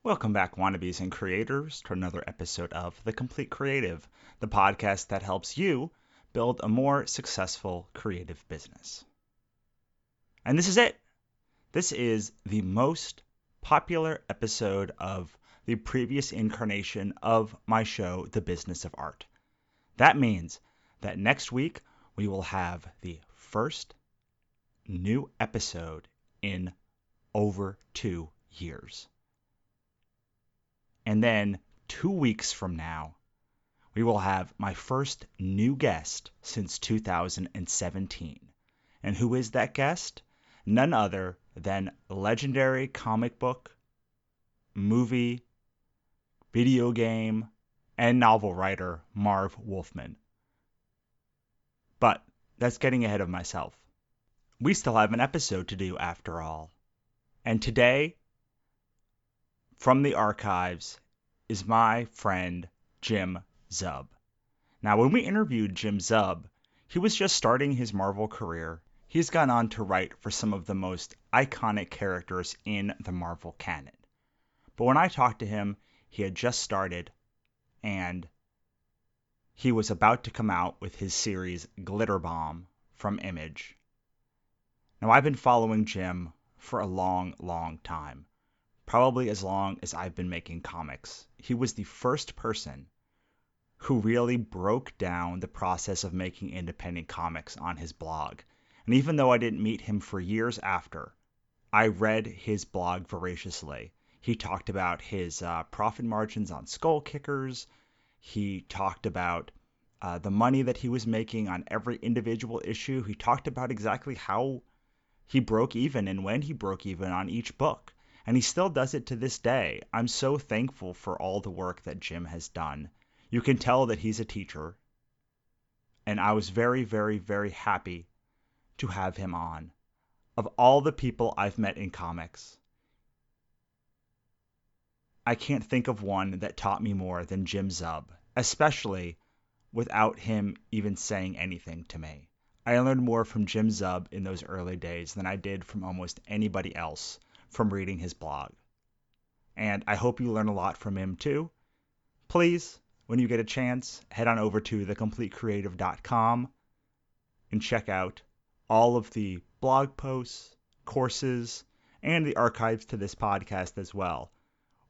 Welcome back, wannabes and creators, to another episode of The Complete Creative, the podcast that helps you build a more successful creative business. And this is it. This is the most popular episode of the previous incarnation of my show, The Business of Art. That means that next week we will have the first new episode in over 2 years. And then 2 weeks from now, we will have my first new guest since 2017. And who is that guest? None other than legendary comic book, movie, video game, and novel writer Marv Wolfman. But that's getting ahead of myself. We still have an episode to do after all. And today, from the archives, is my friend Jim Zub. Now, when we interviewed Jim Zub, he was just starting his Marvel career. He's gone on to write for some of the most iconic characters in the Marvel canon. But when I talked to him, he had just started, and he was about to come out with his series Glitter Bomb from Image. Now, I've been following Jim for a long, long time. Probably as long as I've been making comics. He was the first person who really broke down the process of making independent comics on his blog. And even though I didn't meet him for years after, I read his blog voraciously. He talked about his profit margins on Skull Kickers. He talked about the money that he was making on every individual issue. He talked about exactly how he broke even and when he broke even on each book. And he still does it to this day. I'm so thankful for all the work that Jim has done. You can tell that he's a teacher. And I was very, very, very happy to have him on. Of all the people I've met in comics, I can't think of one that taught me more than Jim Zub, especially without him even saying anything to me. I learned more from Jim Zub in those early days than I did from almost anybody else from reading his blog. And I hope you learn a lot from him too. Please, when you get a chance, head on over to thecompletecreative.com and check out all of the blog posts, courses, and the archives to this podcast as well.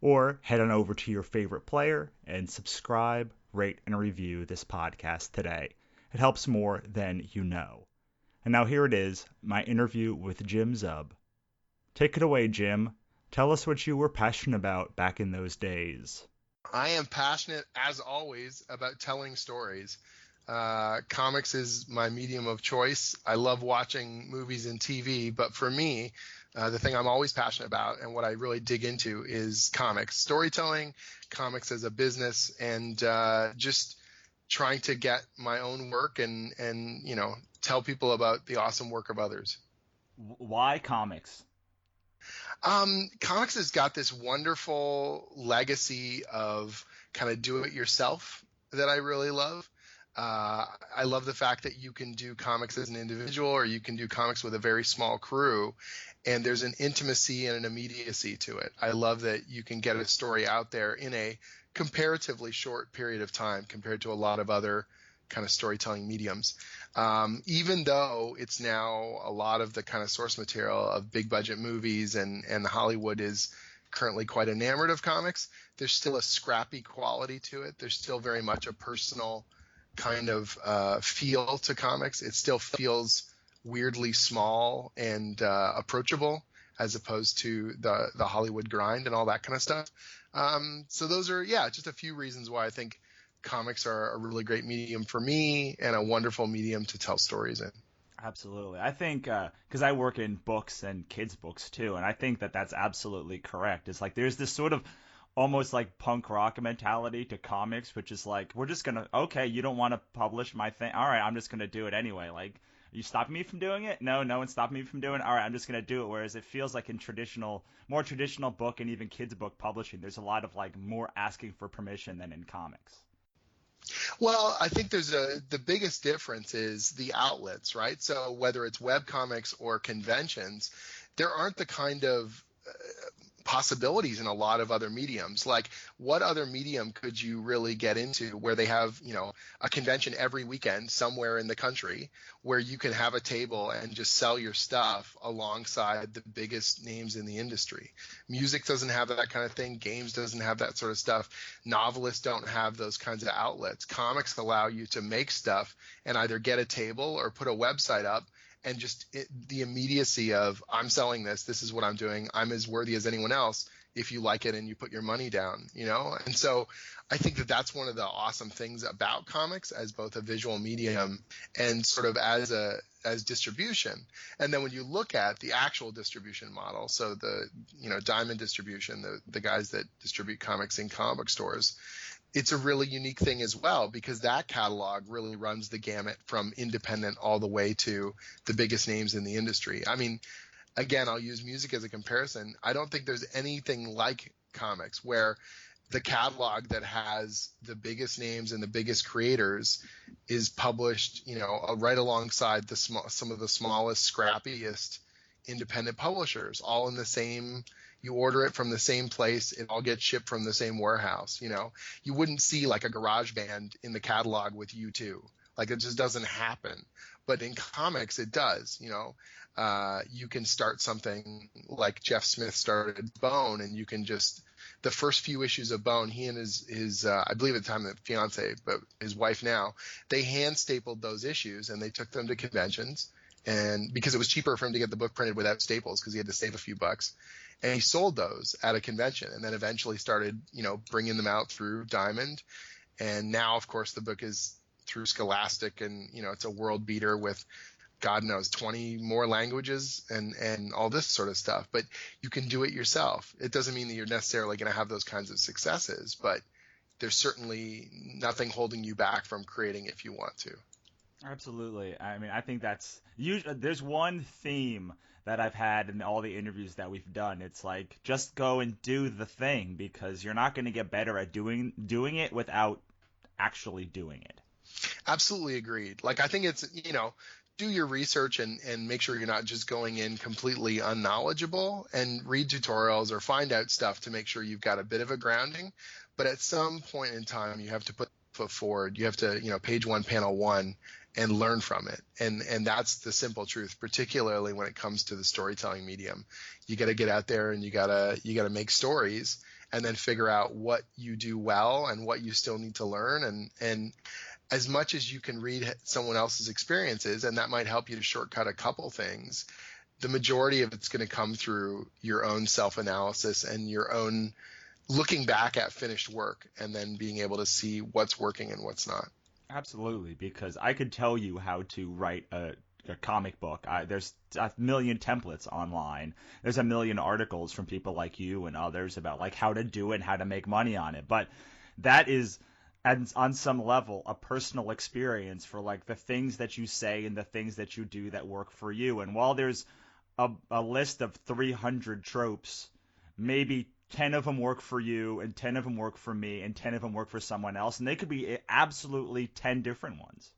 Or head on over to your favorite player and subscribe, rate, and review this podcast today. It helps more than you know. And now here it is, my interview with Jim Zub. Take it away, Jim. Tell us what you were passionate about back in those days. I am passionate, as always, about telling stories. Comics is my medium of choice. I love watching movies and TV, but for me, the thing I'm always passionate about and what I really dig into is comics, storytelling, comics as a business, and just trying to get my own work and tell people about the awesome work of others. Why comics? Comics has got this wonderful legacy of kind of do it yourself that I really love. I love the fact that you can do comics as an individual or you can do comics with a very small crew, and there's an intimacy and an immediacy to it. I love that you can get a story out there in a comparatively short period of time compared to a lot of other kind of storytelling mediums. Even though it's now a lot of the kind of source material of big budget movies and Hollywood is currently quite enamored of comics, there's still a scrappy quality to it. There's still very much a personal kind of feel to comics. It still feels weirdly small and approachable as opposed to the Hollywood grind and all that kind of stuff. So those are, just a few reasons why I think comics are a really great medium for me and a wonderful medium to tell stories in. Absolutely. I think, because I work in books and kids' books too, and I think that that's absolutely correct. It's like there's this sort of almost like punk rock mentality to comics, which is like, we're just going to, okay, you don't want to publish my thing. All right, I'm just going to do it anyway. Like, are you stopping me from doing it? No, no one's stopping me from doing it. All right, I'm just going to do it. Whereas it feels like in more traditional book and even kids' book publishing, there's a lot of like more asking for permission than in comics. Well, I think the biggest difference is the outlets, right? So whether it's web comics or conventions, there aren't the kind of possibilities in a lot of other mediums. Like, what other medium could you really get into where they have, a convention every weekend somewhere in the country where you can have a table and just sell your stuff alongside the biggest names in the industry? Music doesn't have that kind of thing. Games doesn't have that sort of stuff. Novelists don't have those kinds of outlets. Comics allow you to make stuff and either get a table or put a website up, and just the immediacy of, I'm selling this is what I'm doing, I'm as worthy as anyone else if you like it and you put your money down, And so I think that that's one of the awesome things about comics as both a visual medium and sort of as distribution. And then when you look at the actual distribution model, so the Diamond Distribution, the guys that distribute comics in comic book stores, it's a really unique thing as well, because that catalog really runs the gamut from independent all the way to the biggest names in the industry. I mean, again, I'll use music as a comparison. I don't think there's anything like comics where the catalog that has the biggest names and the biggest creators is published, right alongside some of the smallest, scrappiest independent publishers, all in the same. You order it from the same place. It all gets shipped from the same warehouse. You wouldn't see like a garage band in the catalog with U2. Like, it just doesn't happen. But in comics, it does. You can start something like Jeff Smith started Bone, and you can just, the first few issues of Bone, he and his I believe at the time the fiance, but his wife now, they hand stapled those issues and they took them to conventions. And because it was cheaper for him to get the book printed without staples, because he had to save a few bucks. And he sold those at a convention, and then eventually started, bringing them out through Diamond. And now, of course, the book is through Scholastic, and, it's a world beater with, God knows, 20 more languages and all this sort of stuff. But you can do it yourself. It doesn't mean that you're necessarily going to have those kinds of successes, but there's certainly nothing holding you back from creating if you want to. Absolutely. I mean, I think that's usually, there's one theme that I've had in all the interviews that we've done. It's like, just go and do the thing, because you're not going to get better at doing it without actually doing it. Absolutely agreed. Like, I think it's, do your research and make sure you're not just going in completely unknowledgeable, and read tutorials or find out stuff to make sure you've got a bit of a grounding. But at some point in time, you have to put foot forward. You have to, page 1, panel 1, and learn from it. And that's the simple truth, particularly when it comes to the storytelling medium. You got to get out there and you got to make stories, and then figure out what you do well and what you still need to learn. And as much as you can read someone else's experiences, and that might help you to shortcut a couple things, the majority of it's going to come through your own self-analysis and your own looking back at finished work, and then being able to see what's working and what's not. Absolutely, because I could tell you how to write a comic book. There's a million templates online. There's a million articles from people like you and others about like how to do it and how to make money on it. But that is, on some level, a personal experience for like the things that you say and the things that you do that work for you. And while there's a list of 300 tropes, maybe 10 of them work for you, and 10 of them work for me, and 10 of them work for someone else, and they could be absolutely 10 different ones.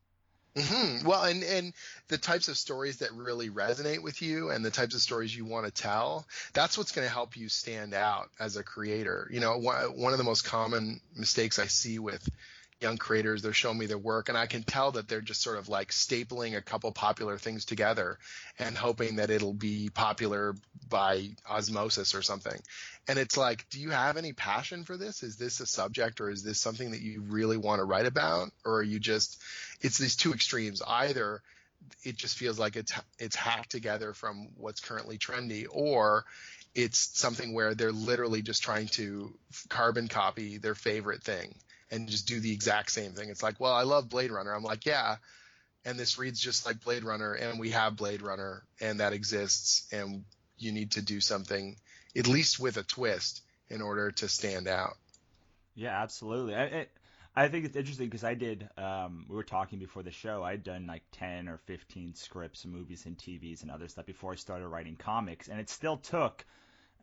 Mm-hmm. Well, and the types of stories that really resonate with you and the types of stories you want to tell, that's what's going to help you stand out as a creator. One of the most common mistakes I see with young creators, they're showing me their work, and I can tell that they're just sort of like stapling a couple popular things together and hoping that it'll be popular by osmosis or something. And it's like, do you have any passion for this? Is this a subject, or is this something that you really want to write about? Or are you just, it's these two extremes. Either it just feels like it's hacked together from what's currently trendy, or it's something where they're literally just trying to carbon copy their favorite thing and just do the exact same thing. It's like, well, I love Blade Runner. I'm like, yeah. And this reads just like Blade Runner, and we have Blade Runner, and that exists, and you need to do something at least with a twist in order to stand out. Yeah, absolutely. I think it's interesting because I did, we were talking before the show, I'd done like 10 or 15 scripts, movies and TVs and other stuff before I started writing comics. And it still took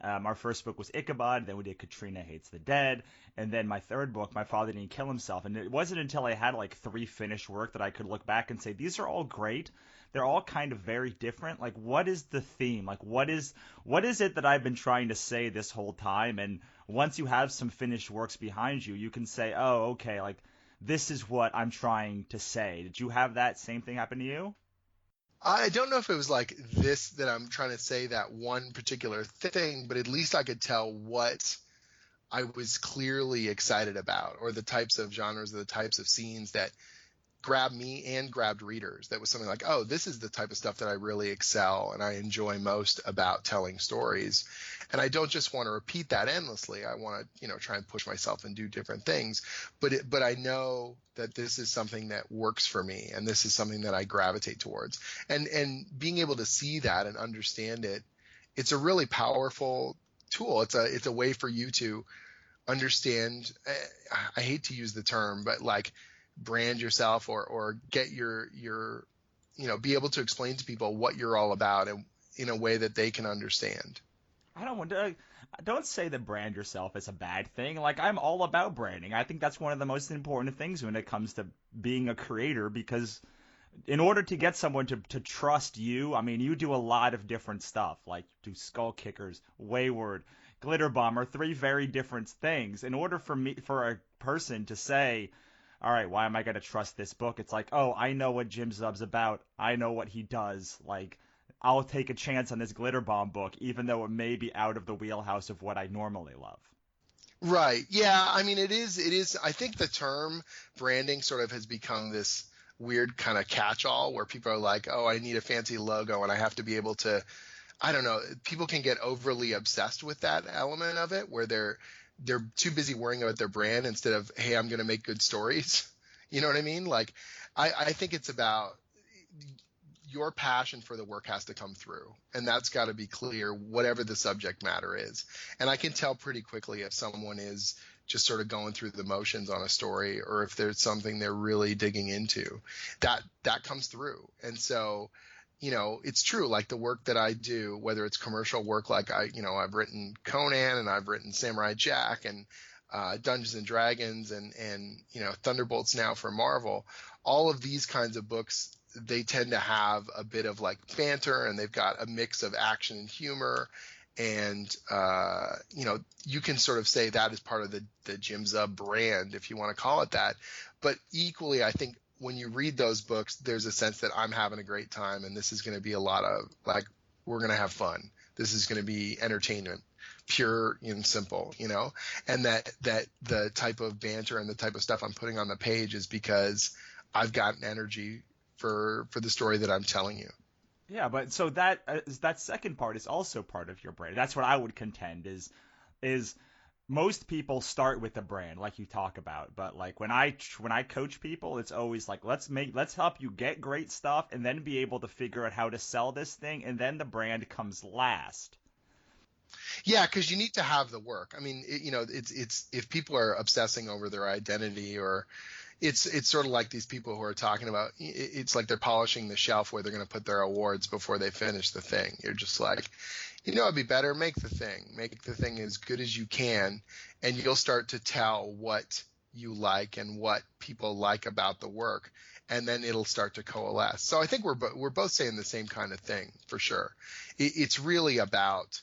Our first book was Ichabod, then we did Katrina Hates the Dead, and then my third book, My Father Didn't Kill Himself. And it wasn't until I had like 3 finished work that I could look back and say, these are all great. They're all kind of very different. Like, what is the theme? Like, what is it that I've been trying to say this whole time? And once you have some finished works behind you, you can say, oh, okay, like, this is what I'm trying to say. Did you have that same thing happen to you? I don't know if it was like this that I'm trying to say, that one particular thing, but at least I could tell what I was clearly excited about, or the types of genres or the types of scenes that grabbed me and grabbed readers. That was something like, oh, this is the type of stuff that I really excel and I enjoy most about telling stories. And I don't just want to repeat that endlessly. I want to, try and push myself and do different things. But I know that this is something that works for me, and this is something that I gravitate towards. And being able to see that and understand it, it's a really powerful tool. It's a way for you to understand. I hate to use the term, but like, brand yourself or get your be able to explain to people what you're all about and in a way that they can understand. I don't say that brand yourself is a bad thing. Like, I'm all about branding. I think that's one of the most important things when it comes to being a creator, because in order to get someone to trust you, I mean, you do a lot of different stuff. Like, you do Skull Kickers, Wayward, Glitter Bomber, 3 very different things. In order for a person to say, all right, why am I going to trust this book? It's like, oh, I know what Jim Zub's about. I know what he does. Like, I'll take a chance on this Glitter Bomb book, even though it may be out of the wheelhouse of what I normally love. Right. Yeah. I mean, it is. I think the term branding sort of has become this weird kind of catch-all where people are like, oh, I need a fancy logo and I have to be able to, I don't know. People can get overly obsessed with that element of it, where they're too busy worrying about their brand instead of, hey, I'm going to make good stories. You know what I mean? Like, I think it's about your passion for the work has to come through, and that's got to be clear, whatever the subject matter is. And I can tell pretty quickly if someone is just sort of going through the motions on a story, or if there's something they're really digging into. That comes through. And so, it's true. Like, the work that I do, whether it's commercial work, like I've written Conan and I've written Samurai Jack and Dungeons and Dragons and Thunderbolts now for Marvel. All of these kinds of books, they tend to have a bit of like banter, and they've got a mix of action and humor. And you can sort of say that is part of the Jim Zub brand, if you want to call it that. But equally, I think when you read those books, there's a sense that I'm having a great time, and this is going to be a lot of, like, we're going to have fun. This is going to be entertainment, pure and simple, and that the type of banter and the type of stuff I'm putting on the page is because I've got an energy for the story that I'm telling you. Yeah, but so that second part is also part of your brand. That's what I would contend is most people start with the brand, like you talk about, but like when I coach people, it's always like, let's help you get great stuff and then be able to figure out how to sell this thing, and then the brand comes last. Yeah, because you need to have the work. I mean, it's if people are obsessing over their identity, or it's sort of like these people who are talking about, it's like they're polishing the shelf where they're going to put their awards before they finish the thing. You're just like, it'd be better, make the thing as good as you can, and you'll start to tell what you like and what people like about the work, and then it'll start to coalesce. So I think we're both saying the same kind of thing for sure. It's really about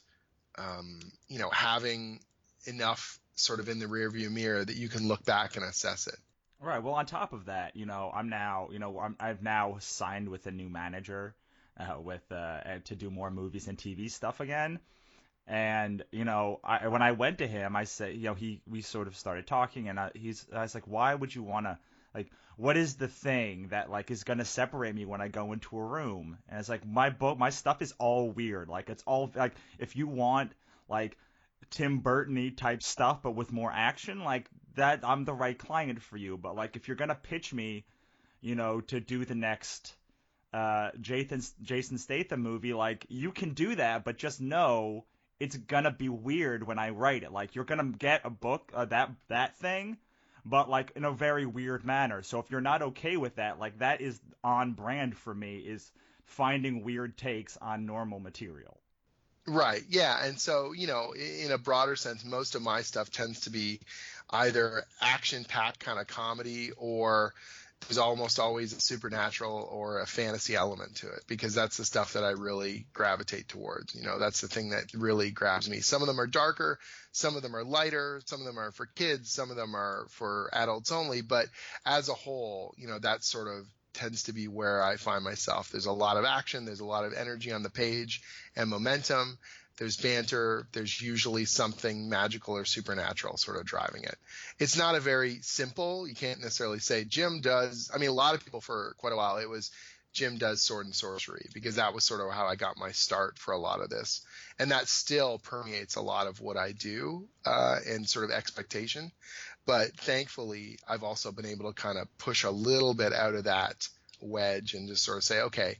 having enough sort of in the rearview mirror that you can look back and assess it. Right. Well, on top of that, I've now signed with a new manager, to do more movies and TV stuff again. And when I went to him, I said, we sort of started talking, and I was like, why would you want to, like, what is the thing that like is gonna separate me when I go into a room? And it's like, my stuff is all weird. Like, it's all like, if you want like Tim Burton-y type stuff, but with more action, like that, I'm the right client for you. But like, if you're gonna pitch me, to do the next Jason Statham movie, like, you can do that, but just know it's gonna be weird when I write it. Like, you're gonna get a book, that thing, but like in a very weird manner. So if you're not okay with that, like, that is on brand for me, is finding weird takes on normal material. Right. Yeah. And so, in a broader sense, most of my stuff tends to be either action-packed kind of comedy, or there's almost always a supernatural or a fantasy element to it, because that's the stuff that I really gravitate towards. That's the thing that really grabs me. Some of them are darker, some of them are lighter, some of them are for kids, some of them are for adults only. But as a whole, that sort of tends to be where I find myself. There's a lot of action, there's a lot of energy on the page and momentum. There's banter. There's usually something magical or supernatural sort of driving it. It's not a very simple, you can't necessarily say Jim does. I mean, a lot of people for quite a while, it was Jim does sword and sorcery, because that was sort of how I got my start for a lot of this. And that still permeates a lot of what I do, and sort of expectation. But thankfully, I've also been able to kind of push a little bit out of that wedge and just sort of say, okay,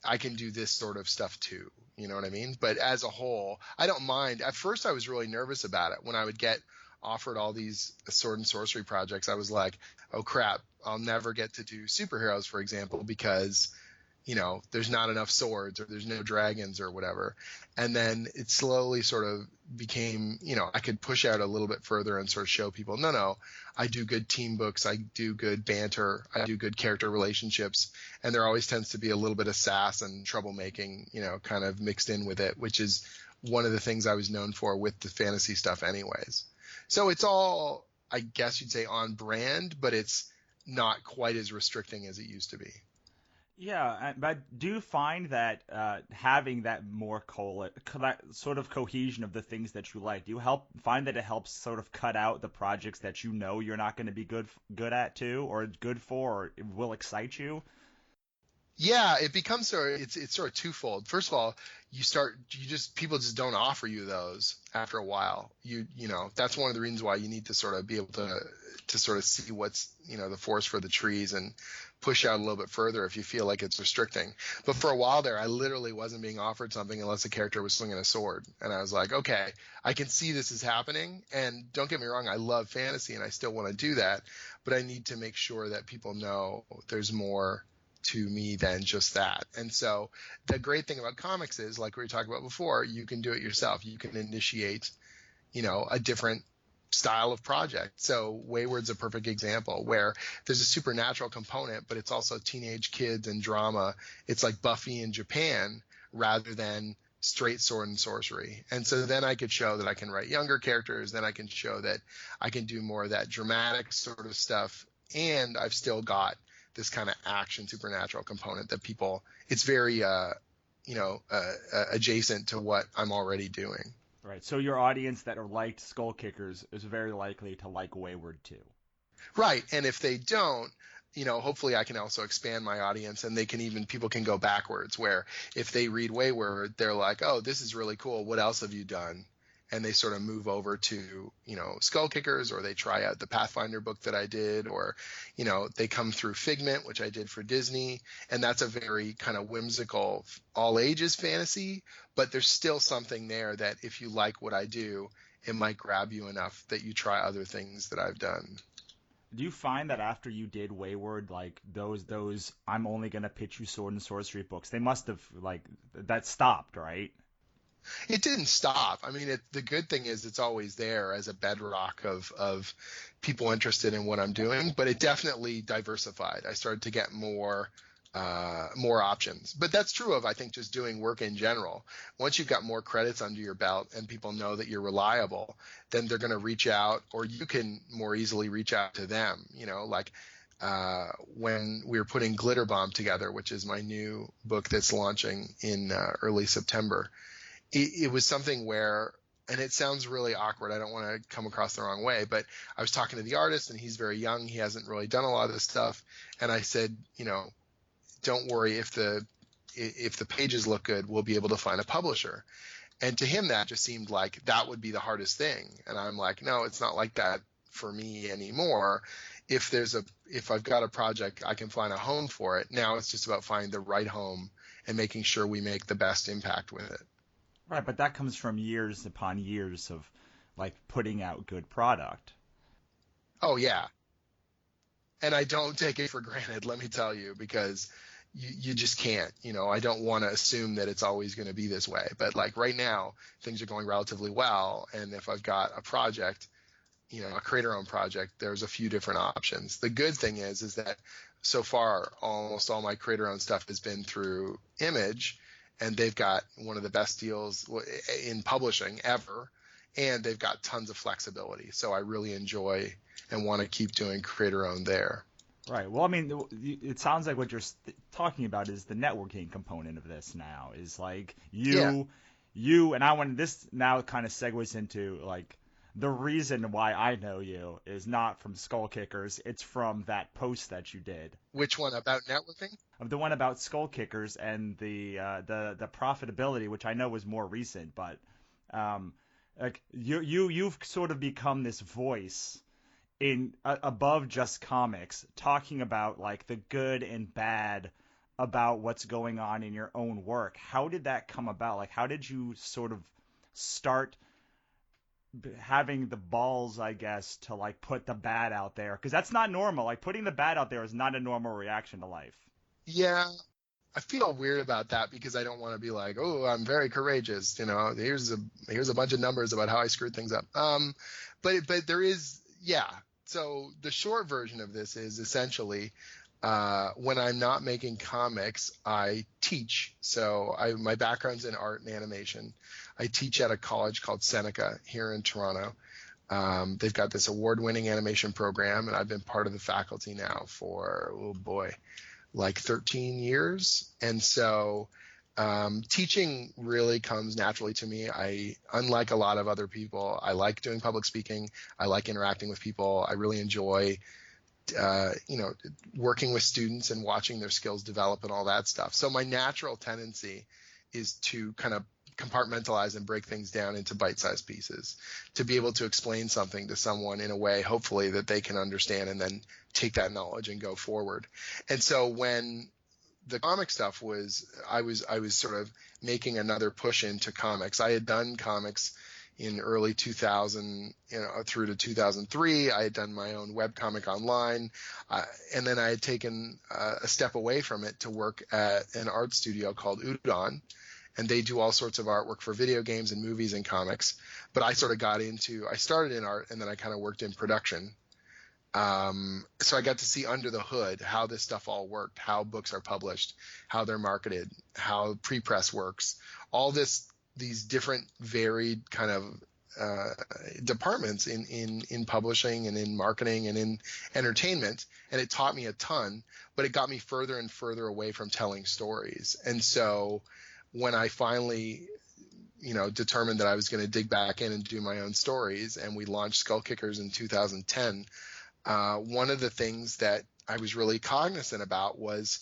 I can do this sort of stuff too. You know what I mean? But as a whole, I don't mind. At first, I was really nervous about it. When I would get offered all these sword and sorcery projects, I was like, oh crap, I'll never get to do superheroes, for example, because there's not enough swords, or there's no dragons or whatever. And then it slowly sort of became, I could push out a little bit further and sort of show people, no, I do good team books. I do good banter. I do good character relationships. And there always tends to be a little bit of sass and troublemaking, kind of mixed in with it, which is one of the things I was known for with the fantasy stuff anyways. So it's all, I guess you'd say, on brand, but it's not quite as restricting as it used to be. Yeah, but do you find that having that more that sort of cohesion of the things that you like, do you find that it helps sort of cut out the projects that you're not going to be good at too, or good for, or will excite you? Yeah, it becomes it's sort of twofold. First of all, people just don't offer you those after a while. That's one of the reasons why you need to sort of be able to sort of see what's, the forest for the trees, and push out a little bit further if you feel like it's restricting. But for a while there, I literally wasn't being offered something unless a character was swinging a sword. And I was like, okay, I can see this is happening. And don't get me wrong, I love fantasy and I still want to do that, but I need to make sure that people know there's more to me than just that. And so the great thing about comics is, like we were talking about before, you can do it yourself. You can initiate, a different style of project. So Wayward's a perfect example, where there's a supernatural component, but it's also teenage kids and drama. It's like Buffy in Japan rather than straight sword and sorcery. And so then I could show that I can write younger characters. Then I can show that I can do more of that dramatic sort of stuff. And I've still got this kind of action supernatural component that it's very, adjacent to what I'm already doing. Right. So your audience that are liked Skull Kickers is very likely to like Wayward too. Right. And if they don't, hopefully I can also expand my audience, and people can go backwards, where if they read Wayward, they're like, oh, this is really cool. What else have you done? And they sort of move over to, Skull Kickers, or they try out the Pathfinder book that I did, or, they come through Figment, which I did for Disney. And that's a very kind of whimsical, all ages fantasy, but there's still something there that if you like what I do, it might grab you enough that you try other things that I've done. Do you find that after you did Wayward, like those I'm only gonna pitch you sword and sorcery books, they must have that stopped, right? It didn't stop. I mean, the good thing is it's always there as a bedrock of people interested in what I'm doing, but it definitely diversified. I started to get more options. But that's true of, I think, just doing work in general. Once you've got more credits under your belt and people know that you're reliable, then they're going to reach out, or you can more easily reach out to them. When we were putting Glitter Bomb together, which is my new book that's launching in early September, it was something where, and it sounds really awkward, I don't want to come across the wrong way, but I was talking to the artist, and he's very young. He hasn't really done a lot of this stuff. And I said, don't worry, if the pages look good, we'll be able to find a publisher. And to him, that just seemed like that would be the hardest thing. And I'm like, no, it's not like that for me anymore. If I've got a project, I can find a home for it. Now it's just about finding the right home and making sure we make the best impact with it. Right, but that comes from years upon years of putting out good product. Oh yeah. And I don't take it for granted, let me tell you, because you just can't. I don't want to assume that it's always going to be this way, but like right now things are going relatively well, and if I've got a project, a creator-owned project, there's a few different options. The good thing is that so far almost all my creator-owned stuff has been through Image, and they've got one of the best deals in publishing ever, and they've got tons of flexibility. So I really enjoy and want to keep doing creator-owned there. Right. Well, I mean, it sounds like what you're talking about is the networking component of this now. Is like you, and I want this now kind of segues into like the reason why I know you is not from Skull Kickers. It's from that post that you did. Which one, about networking? Of the one about Skull Kickers and the profitability, which I know was more recent, but like you've sort of become this voice in above just comics, talking about like the good and bad about what's going on in your own work. How did that come about? Like, how did you sort of start having the balls, I guess, to like put the bad out there? Because that's not normal. Like, putting the bad out there is not a normal reaction to life. Yeah, I feel weird about that because I don't want to be like, oh, I'm very courageous. Here's a bunch of numbers about how I screwed things up. But there is, yeah. So the short version of this is essentially when I'm not making comics, I teach. So my background's in art and animation. I teach at a college called Seneca here in Toronto. They've got this award-winning animation program, and I've been part of the faculty now for, oh boy, like 13 years. And so teaching really comes naturally to me. Unlike a lot of other people, I like doing public speaking. I like interacting with people. I really enjoy, working with students and watching their skills develop and all that stuff. So my natural tendency is to kind of compartmentalize and break things down into bite-sized pieces to be able to explain something to someone in a way, hopefully, that they can understand and then take that knowledge and go forward. And so when the comic stuff I was sort of making another push into comics. I had done comics in early 2000, through to 2003. I had done my own webcomic online. And then I had taken a step away from it to work at an art studio called Udon. And they do all sorts of artwork for video games and movies and comics. But I sort of I started in art and then I kind of worked in production. So I got to see under the hood how this stuff all worked, how books are published, how they're marketed, how pre-press works, all these different varied kind of departments in publishing and in marketing and in entertainment. And it taught me a ton, but it got me further and further away from telling stories. And so when I finally determined that I was going to dig back in and do my own stories, and we launched Skull Kickers in 2010, one of the things that I was really cognizant about was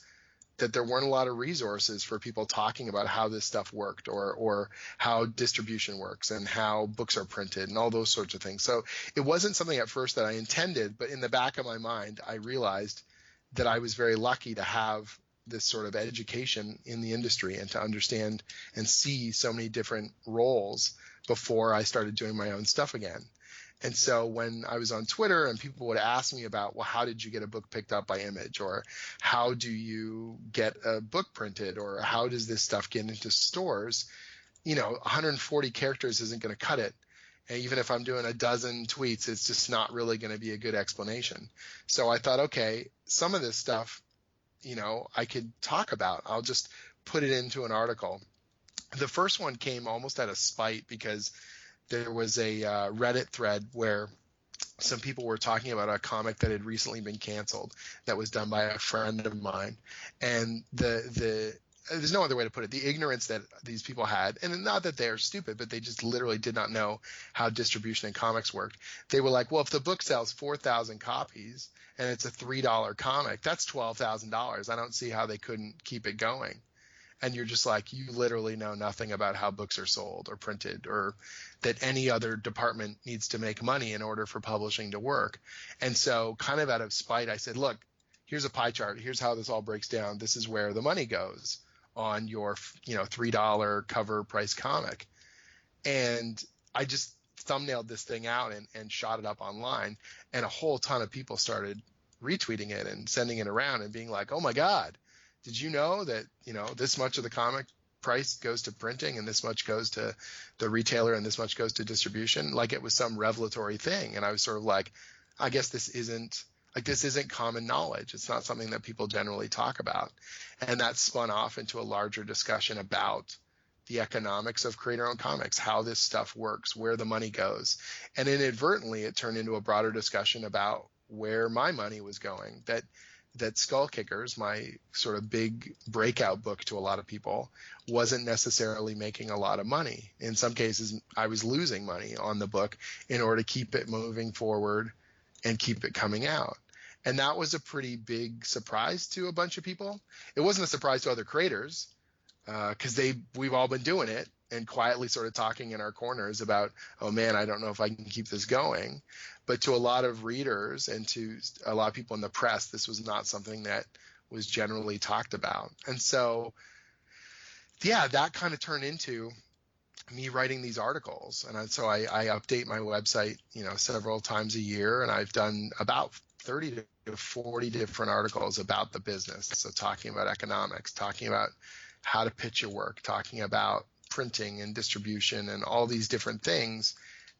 that there weren't a lot of resources for people talking about how this stuff worked or how distribution works and how books are printed and all those sorts of things. So it wasn't something at first that I intended, but in the back of my mind, I realized that I was very lucky to have this sort of education in the industry and to understand and see so many different roles before I started doing my own stuff again. And so when I was on Twitter and people would ask me about, well, how did you get a book picked up by Image, or how do you get a book printed, or how does this stuff get into stores? 140 characters isn't going to cut it. And even if I'm doing a dozen tweets, it's just not really going to be a good explanation. So I thought, okay, some of this stuff, I could talk about. I'll just put it into an article. The first one came almost out of spite because there was a Reddit thread where some people were talking about a comic that had recently been canceled that was done by a friend of mine. And there's no other way to put it. The ignorance that these people had, and not that they're stupid, but they just literally did not know how distribution in comics worked. They were like, well, if the book sells 4,000 copies and it's a $3 comic, that's $12,000. I don't see how they couldn't keep it going. And you're just like, you literally know nothing about how books are sold or printed, or that any other department needs to make money in order for publishing to work. And so kind of out of spite, I said, look, here's a pie chart. Here's how this all breaks down. This is where the money goes on your, $3 cover price comic. And I just thumbnailed this thing out and shot it up online. And a whole ton of people started retweeting it and sending it around and being like, oh my God, did you know that, this much of the comic price goes to printing and this much goes to the retailer and this much goes to distribution? Like it was some revelatory thing. And I was sort of like, I guess this isn't common knowledge. It's not something that people generally talk about. And that spun off into a larger discussion about the economics of creator-owned comics, how this stuff works, where the money goes. And inadvertently, it turned into a broader discussion about where my money was going. That Skull Kickers, my sort of big breakout book to a lot of people, wasn't necessarily making a lot of money. In some cases, I was losing money on the book in order to keep it moving forward and keep it coming out. And that was a pretty big surprise to a bunch of people. It wasn't a surprise to other creators, because we've all been doing it and quietly sort of talking in our corners about, oh man, I don't know if I can keep this going. But to a lot of readers and to a lot of people in the press, this was not something that was generally talked about. And so, yeah, that kind of turned into me writing these articles. And so I update my website, several times a year, and I've done about 30 to 40 different articles about the business. So talking about economics, talking about how to pitch your work, talking about printing and distribution and all these different things.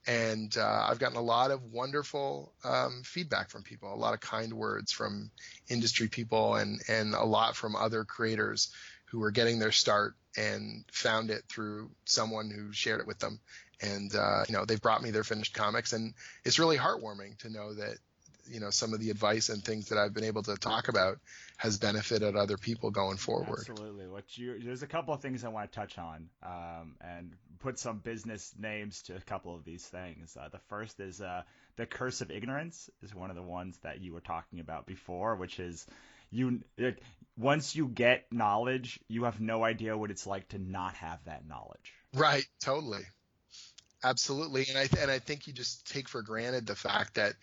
And I've gotten a lot of wonderful feedback from people, a lot of kind words from industry people, and a lot from other creators who were getting their start and found it through someone who shared it with them. And, they've brought me their finished comics. And it's really heartwarming to know that, some of the advice and things that I've been able to talk about has benefited other people going forward. Absolutely. There's a couple of things I want to touch on, and put some business names to a couple of these things. The first is the curse of ignorance is one of the ones that you were talking about before, which is once you get knowledge, you have no idea what it's like to not have that knowledge. Right. Totally. Absolutely. And I think you just take for granted the fact that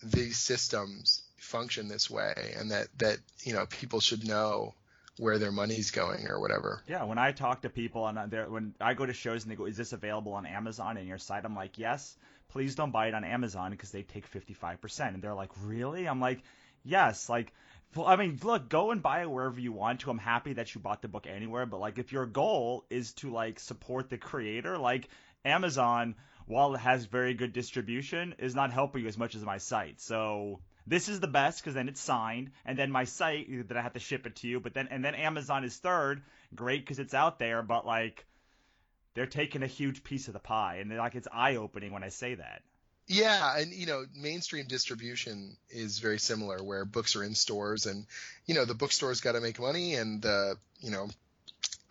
these systems function this way, and that people should know where their money's going or whatever. Yeah, when I talk to people and when I go to shows and they go, "Is this available on Amazon and your site?" I'm like, "Yes. Please don't buy it on Amazon because they take 55%." And they're like, "Really?" I'm like, "Yes." Like, I mean, look, go and buy it wherever you want to. I'm happy that you bought the book anywhere, but like, if your goal is to like support the creator, like Amazon, while it has very good distribution, is not helping you as much as my site. So this is the best because then it's signed, and then my site that I have to ship it to you. But then Amazon is third, great because it's out there. But like, they're taking a huge piece of the pie, and like it's eye opening when I say that. Yeah, and mainstream distribution is very similar, where books are in stores, and the bookstore's got to make money, and the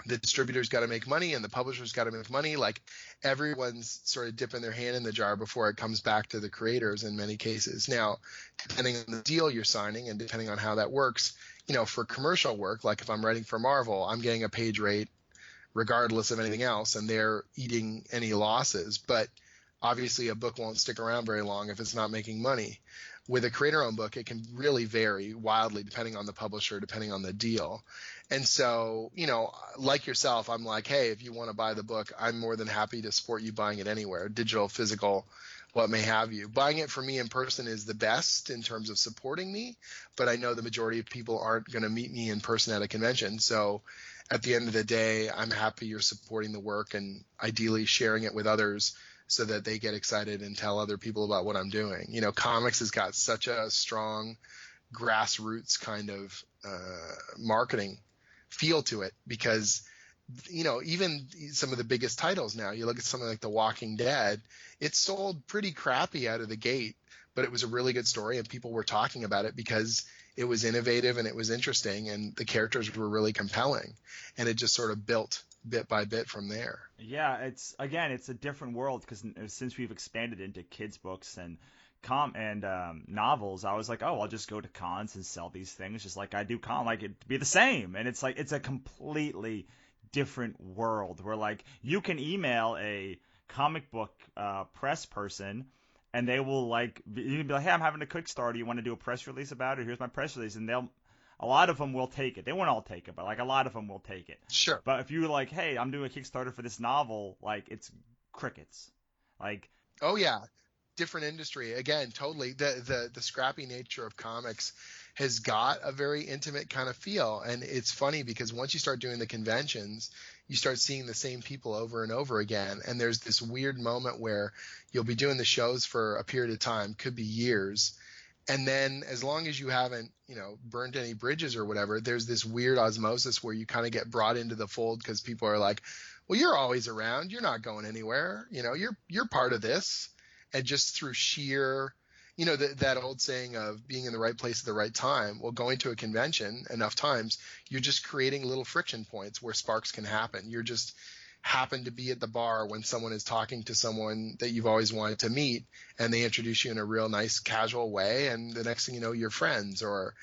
distributor's got to make money, and the publisher's got to make money. Like, everyone's sort of dipping their hand in the jar before it comes back to the creators in many cases. Now, depending on the deal you're signing and depending on how that works, for commercial work, like if I'm writing for Marvel, I'm getting a page rate regardless of anything else, and they're eating any losses. But obviously a book won't stick around very long if it's not making money. With a creator-owned book, it can really vary wildly depending on the publisher, depending on the deal. And so, like yourself, I'm like, hey, if you want to buy the book, I'm more than happy to support you buying it anywhere, digital, physical, what may have you. Buying it for me in person is the best in terms of supporting me, but I know the majority of people aren't going to meet me in person at a convention. So at the end of the day, I'm happy you're supporting the work and ideally sharing it with others so that they get excited and tell other people about what I'm doing. Comics has got such a strong grassroots kind of marketing feel to it, because even some of the biggest titles now, you look at something like The Walking Dead, it sold pretty crappy out of the gate, but it was a really good story and people were talking about it because it was innovative and it was interesting and the characters were really compelling, and it just sort of built bit by bit from there. Yeah, it's a different world because since we've expanded into kids books and novels, I was like, oh, I'll just go to cons and sell these things just like I do like it'd be the same. And it's like, it's a completely different world where like you can email a comic book press person and they will you can be like, hey, I'm having a Kickstarter. You want to do a press release about it? Here's my press release. And a lot of them will take it. They won't all take it, but like a lot of them will take it. Sure. But if you're like, hey, I'm doing a Kickstarter for this novel, like it's crickets. Like, oh yeah, different industry again. Totally. The scrappy nature of comics has got a very intimate kind of feel. And it's funny because once you start doing the conventions, you start seeing the same people over and over again. And there's this weird moment where you'll be doing the shows for a period of time, could be years. And then as long as you haven't, burned any bridges or whatever, there's this weird osmosis where you kind of get brought into the fold because people are like, well, you're always around. You're not going anywhere. You're part of this. And just through sheer, that old saying of being in the right place at the right time. Well, going to a convention enough times, you're just creating little friction points where sparks can happen. You're just happen to be at the bar when someone is talking to someone that you've always wanted to meet, and they introduce you in a real nice casual way, and the next thing you know, you're friends. Or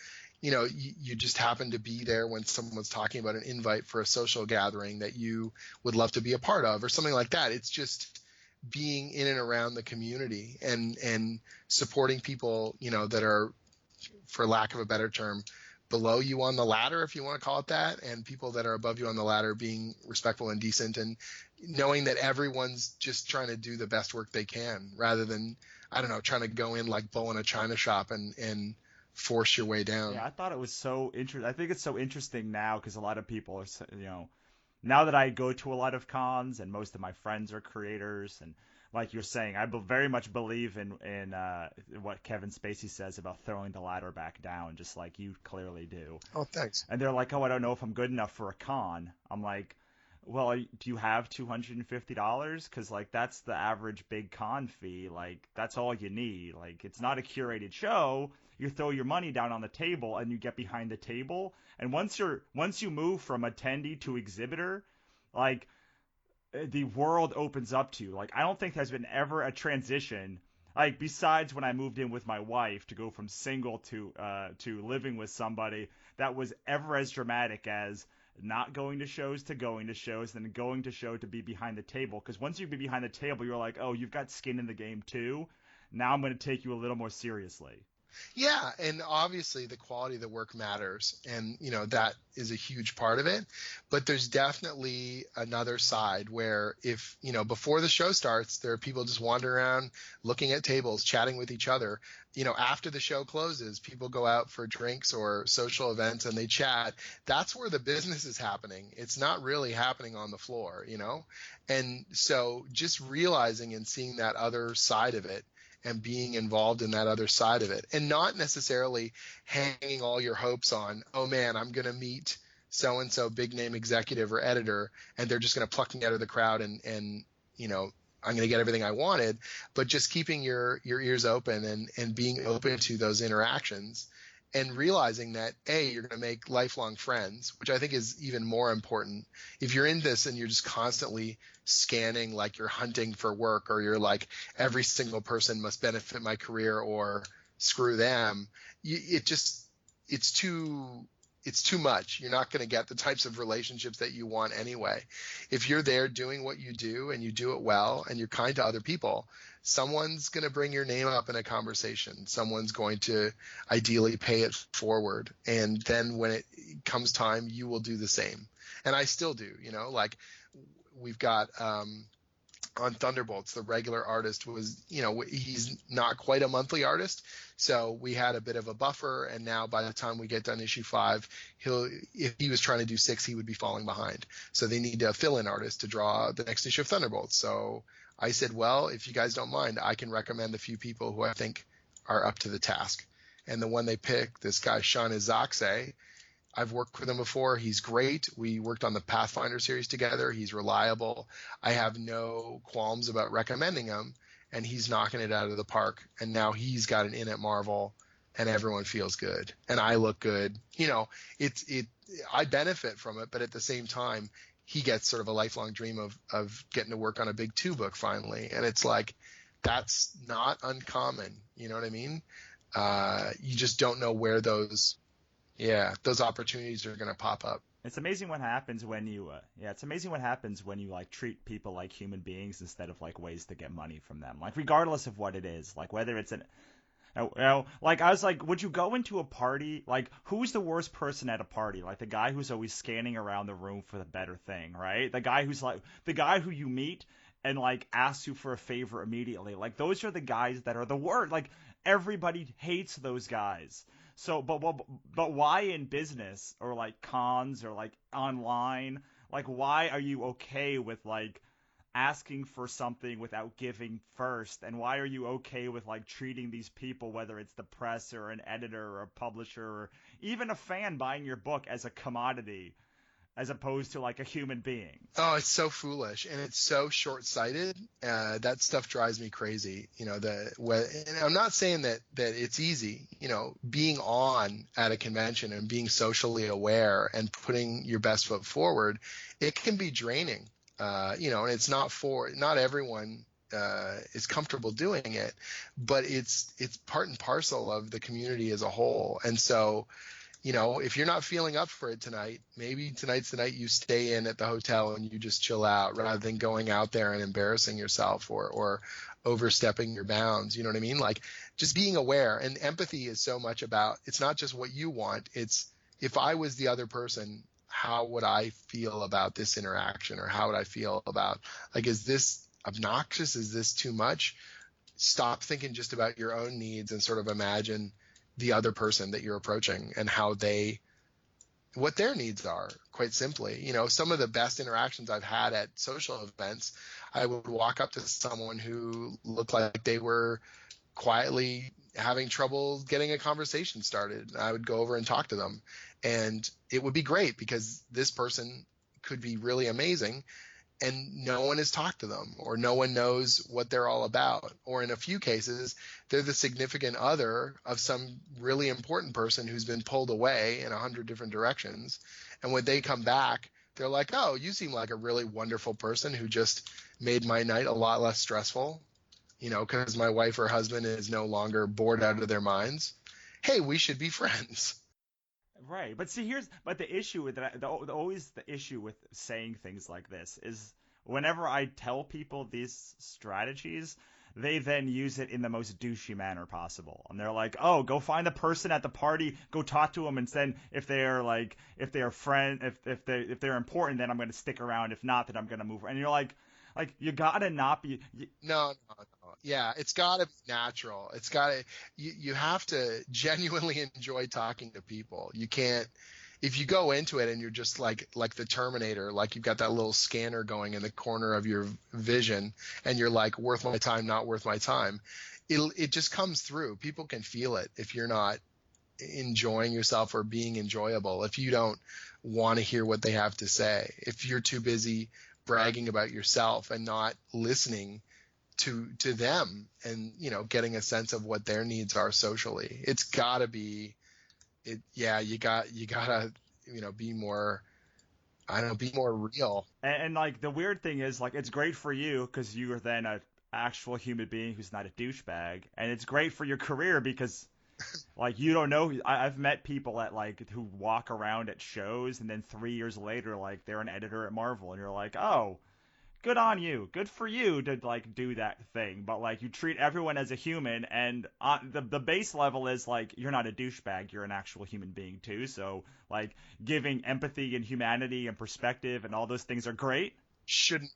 you just happen to be there when someone's talking about an invite for a social gathering that you would love to be a part of, or something like that. It's just being in and around the community and supporting people, that are, for lack of a better term, below you on the ladder, if you want to call it that, and people that are above you on the ladder being respectful and decent, and knowing that everyone's just trying to do the best work they can, rather than, I don't know, trying to go in like bull in a china shop and force your way down. Yeah, I thought it was so interesting. I think it's so interesting now because a lot of people are, now that I go to a lot of cons and most of my friends are creators, and like you're saying, I very much believe in what Kevin Spacey says about throwing the ladder back down, just like you clearly do. Oh, thanks. And they're like, oh, I don't know if I'm good enough for a con. I'm like, well, do you have $250? Because like that's the average big con fee. Like that's all you need. Like it's not a curated show. You throw your money down on the table and you get behind the table. And once you move from attendee to exhibitor, like the world opens up to you. Like I don't think there's been ever a transition. Like besides when I moved in with my wife to go from single to living with somebody, that was ever as dramatic as not going to shows to going to shows, then going to show to be behind the table. Because once you be behind the table, you're like, oh, you've got skin in the game too. Now I'm going to take you a little more seriously. Yeah, and obviously the quality of the work matters, and that is a huge part of it. But there's definitely another side where if before the show starts, there are people just wandering around, looking at tables, chatting with each other. After the show closes, people go out for drinks or social events and they chat. That's where the business is happening. It's not really happening on the floor, And so just realizing and seeing that other side of it, and being involved in that other side of it, and not necessarily hanging all your hopes on, oh man, I'm going to meet so-and-so big name executive or editor, and they're just going to pluck me out of the crowd and I'm going to get everything I wanted, but just keeping your ears open and being open to those interactions, and realizing that you're going to make lifelong friends, which I think is even more important. If you're in this and you're just constantly scanning, like you're hunting for work, or you're like, every single person must benefit my career or screw them, it's too much. You're not going to get the types of relationships that you want anyway. If you're there doing what you do and you do it well and you're kind to other people, someone's going to bring your name up in a conversation. Someone's going to ideally pay it forward. And then when it comes time, you will do the same. And I still do, like we've got, on Thunderbolts, the regular artist was, he's not quite a monthly artist. So we had a bit of a buffer. And now by the time we get done issue 5, if he was trying to do 6, he would be falling behind. So they need a fill-in artist to draw the next issue of Thunderbolts. So I said, well, if you guys don't mind, I can recommend a few people who I think are up to the task. And the one they picked, this guy, Sean Izaakse, I've worked with him before. He's great. We worked on the Pathfinder series together. He's reliable. I have no qualms about recommending him, and he's knocking it out of the park. And now he's got an in at Marvel, and everyone feels good, and I look good. I benefit from it, but at the same time, he gets sort of a lifelong dream of getting to work on a big 2 book finally, and it's like that's not uncommon. You know what I mean? You just don't know where those opportunities are going to pop up. It's amazing what happens when you, it's amazing what happens when you like treat people like human beings instead of like ways to get money from them. Like regardless of what it is, like whether it's like I was like, would you go into a party? Like who's the worst person at a party? Like the guy who's always scanning around the room for the better thing, right? The guy who you meet and like asks you for a favor immediately. Like those are the guys that are the worst. Like everybody hates those guys. So, but why in business or like cons or like online? Like, why are you okay with like asking for something without giving first? And why are you okay with like treating these people, whether it's the press or an editor or a publisher or even a fan buying your book, as a commodity as opposed to like a human being? Oh, it's so foolish and it's so short-sighted. That stuff drives me crazy. And I'm not saying that it's easy. Being on at a convention and being socially aware and putting your best foot forward, it can be draining. And it's not everyone is comfortable doing it, but it's part and parcel of the community as a whole. And so, if you're not feeling up for it tonight, maybe tonight's the night you stay in at the hotel and you just chill out rather than going out there and embarrassing yourself or overstepping your bounds. You know what I mean? Like, just being aware. And empathy is so much about, it's not just what you want. It's, if I was the other person, how would I feel about this interaction? Or how would I feel about, like, is this obnoxious? Is this too much? Stop thinking just about your own needs and sort of imagine the other person that you're approaching and what their needs are, quite simply. Some of the best interactions I've had at social events, I would walk up to someone who looked like they were quietly having trouble getting a conversation started. I would go over and talk to them, and it would be great because this person could be really amazing and no one has talked to them, or no one knows what they're all about. Or in a few cases, they're the significant other of some really important person who's been pulled away in 100 different directions. And when they come back, they're like, oh, you seem like a really wonderful person who just made my night a lot less stressful, because my wife or husband is no longer bored out of their minds. Hey, we should be friends. Right, but see, but the issue with that, always the issue with saying things like this is whenever I tell people these strategies, they then use it in the most douchey manner possible, and they're like, "Oh, go find the person at the party, go talk to them, and then if they're important, then I'm going to stick around. If not, then I'm going to move." And you're like you gotta not be. No. Yeah, it's gotta be natural. It's gotta. You have to genuinely enjoy talking to people. You can't. If you go into it and you're just like the Terminator, like you've got that little scanner going in the corner of your vision, and you're like, worth my time, not worth my time. It just comes through. People can feel it if you're not enjoying yourself or being enjoyable. If you don't want to hear what they have to say, if you're too busy bragging about yourself and not listening to them and getting a sense of what their needs are socially, it's gotta be it. Yeah, you gotta be more, I don't know, be more real. And like the weird thing is, like, it's great for you because you are then a actual human being who's not a douchebag, and it's great for your career because like you don't know. I've met people at like who walk around at shows and then 3 years later like they're an editor at Marvel, and you're like, oh, good on you, good for you to like do that thing. But like you treat everyone as a human, and the base level is like you're not a douchebag, you're an actual human being too. So like giving empathy and humanity and perspective and all those things are great. Shouldn't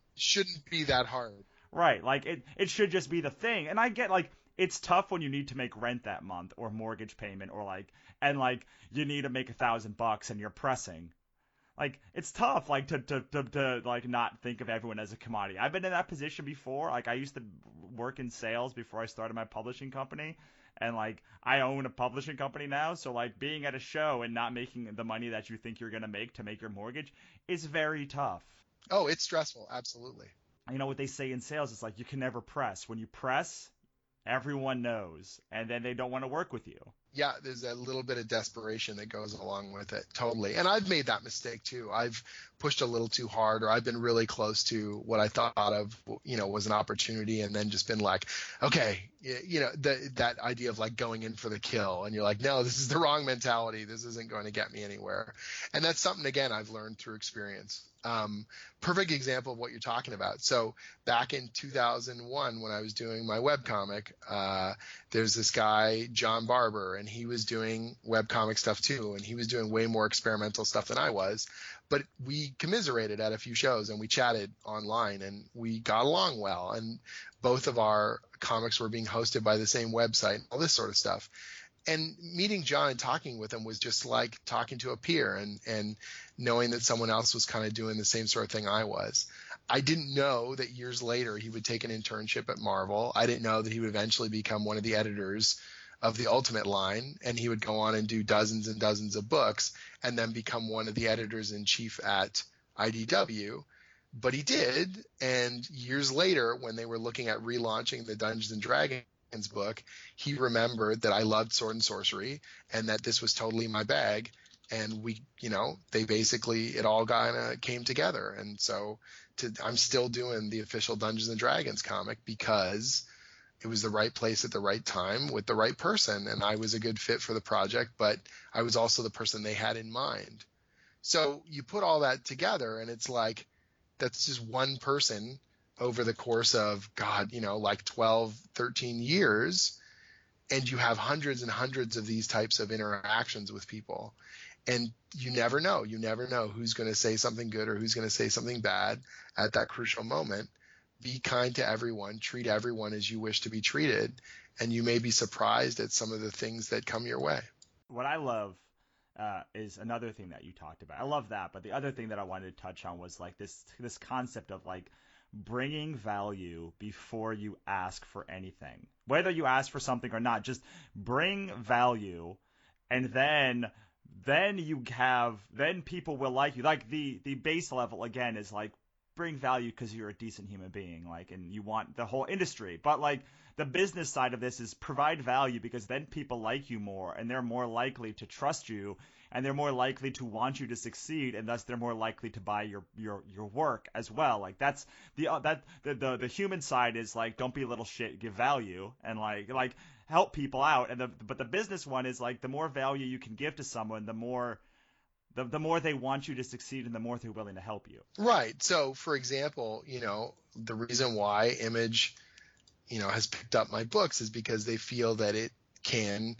be that hard. Right, like it should just be the thing. And I get like it's tough when you need to make rent that month or mortgage payment or like and like you need to make $1,000 and you're pressing. Like it's tough like to like not think of everyone as a commodity. I've been in that position before. Like I used to work in sales before I started my publishing company, and like I own a publishing company now, so like being at a show and not making the money that you think you're going to make your mortgage is very tough. Oh, it's stressful, absolutely. You know what they say in sales, it's like you can never press. When you press, everyone knows, and then they don't want to work with you. Yeah, there's a little bit of desperation that goes along with it, totally. And I've made that mistake too. I've pushed a little too hard, or I've been really close to what I thought of, was an opportunity, and then just been like, okay, that idea of like going in for the kill, and you're like, no, this is the wrong mentality. This isn't going to get me anywhere. And that's something, again, I've learned through experience. Perfect example of what you're talking about. So back in 2001, when I was doing my webcomic, there's this guy, John Barber, and he was doing webcomic stuff too. And he was doing way more experimental stuff than I was, but we commiserated at a few shows and we chatted online and we got along well. And both of our comics were being hosted by the same website, all this sort of stuff. And meeting John and talking with him was just like talking to a peer, and knowing that someone else was kind of doing the same sort of thing I was. I didn't know that years later he would take an internship at Marvel. I didn't know that he would eventually become one of the editors of the Ultimate line, and he would go on and do dozens and dozens of books and then become one of the editors in chief at IDW. But he did, and years later, when they were looking at relaunching the Dungeons and Dragons book, he remembered that I loved sword and sorcery and that this was totally my bag. And they basically, it all kind of came together. And so I'm still doing the official Dungeons and Dragons comic because it was the right place at the right time with the right person. And I was a good fit for the project, but I was also the person they had in mind. So you put all that together and it's like, that's just one person over the course of, like 12, 13 years. And you have hundreds and hundreds of these types of interactions with people. And you never know. You never know who's going to say something good or who's going to say something bad at that crucial moment. Be kind to everyone. Treat everyone as you wish to be treated. And you may be surprised at some of the things that come your way. What I love is another thing that you talked about. I love that. But the other thing that I wanted to touch on was like this concept of like bringing value before you ask for anything. Whether you ask for something or not, just bring value, and then people will like you. Like the base level again is like bring value because you're a decent human being, like, and you want the whole industry. But like the business side of this is provide value because then people like you more and they're more likely to trust you and they're more likely to want you to succeed, and thus they're more likely to buy your work as well. Like that's the human side is like don't be a little shit, give value, and like help people out. And but the business one is like the more value you can give to someone, the more they want you to succeed and the more they're willing to help you. Right. So, for example, the reason why Image, has picked up my books is because they feel that it can,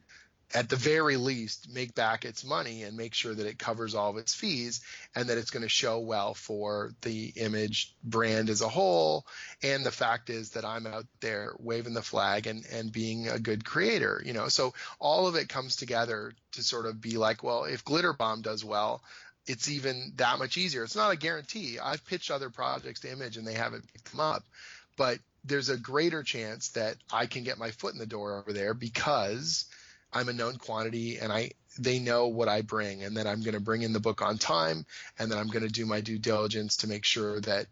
at the very least, make back its money and make sure that it covers all of its fees and that it's going to show well for the Image brand as a whole. And the fact is that I'm out there waving the flag and being a good creator, so all of it comes together to sort of be like, well, if Glitter Bomb does well, it's even that much easier. It's not a guarantee. I've pitched other projects to Image and they haven't picked them up, but there's a greater chance that I can get my foot in the door over there because I'm a known quantity and they know what I bring, and that I'm going to bring in the book on time, and that I'm going to do my due diligence to make sure that,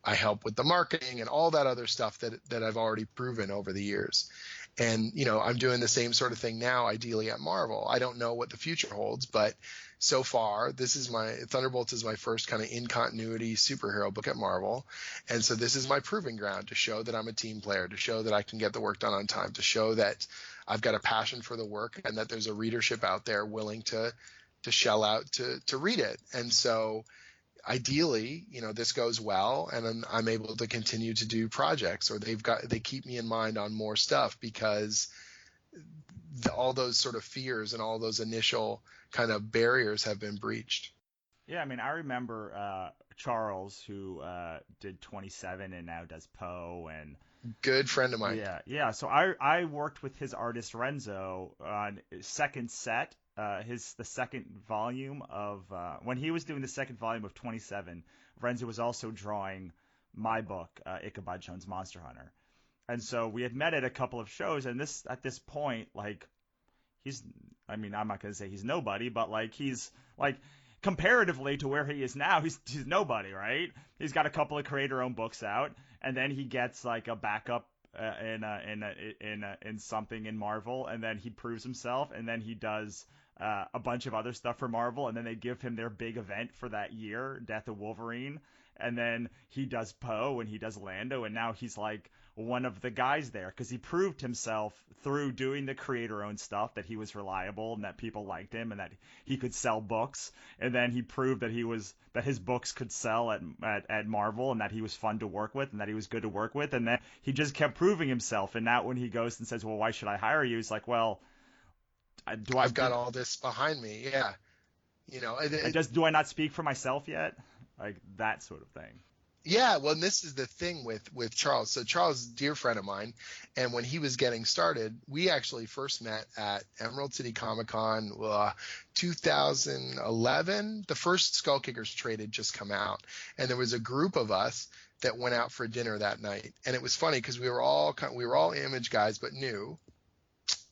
I help with the marketing and all that other stuff that I've already proven over the years. And, I'm doing the same sort of thing now, ideally at Marvel. I don't know what the future holds, but so far, Thunderbolts is my first kind of in continuity superhero book at Marvel. And so this is my proving ground to show that I'm a team player, to show that I can get the work done on time, to show that I've got a passion for the work and that there's a readership out there willing to shell out to read it. And so ideally, this goes well and then I'm able to continue to do projects, or they keep me in mind on more stuff because all those sort of fears and all those initial kind of barriers have been breached. Yeah, I mean, I remember Charles, who did 27 and now does Poe, and good friend of mine. Yeah. So I worked with his artist Renzo on second set, the second volume of when he was doing the second volume of 27. Renzo was also drawing my book, Ichabod Jones Monster Hunter, and so we had met at a couple of shows. And at this point, like I'm not gonna say he's nobody, but like he's like comparatively to where he is now, he's nobody, right? He's got a couple of creator-owned books out, and then he gets like a backup in something in Marvel, and then he proves himself, and then he does a bunch of other stuff for Marvel, and then they give him their big event for that year, Death of Wolverine, and then he does Poe and he does Lando, and now he's like one of the guys there because he proved himself through doing the creator-owned stuff that he was reliable and that people liked him and that he could sell books, and then he proved that his books could sell at Marvel, and that he was fun to work with and that he was good to work with, and then he just kept proving himself. And now when he goes and says, well, why should I hire you? He's like, well, I've got all this behind me. Yeah. Do I not speak for myself yet? Like that sort of thing. Yeah, well, and this is the thing with Charles. So Charles is a dear friend of mine, and when he was getting started, we actually first met at Emerald City Comic Con, 2011. The first Skull Kickers trade had just come out, and there was a group of us that went out for dinner that night. And it was funny because we were all Image guys, but new,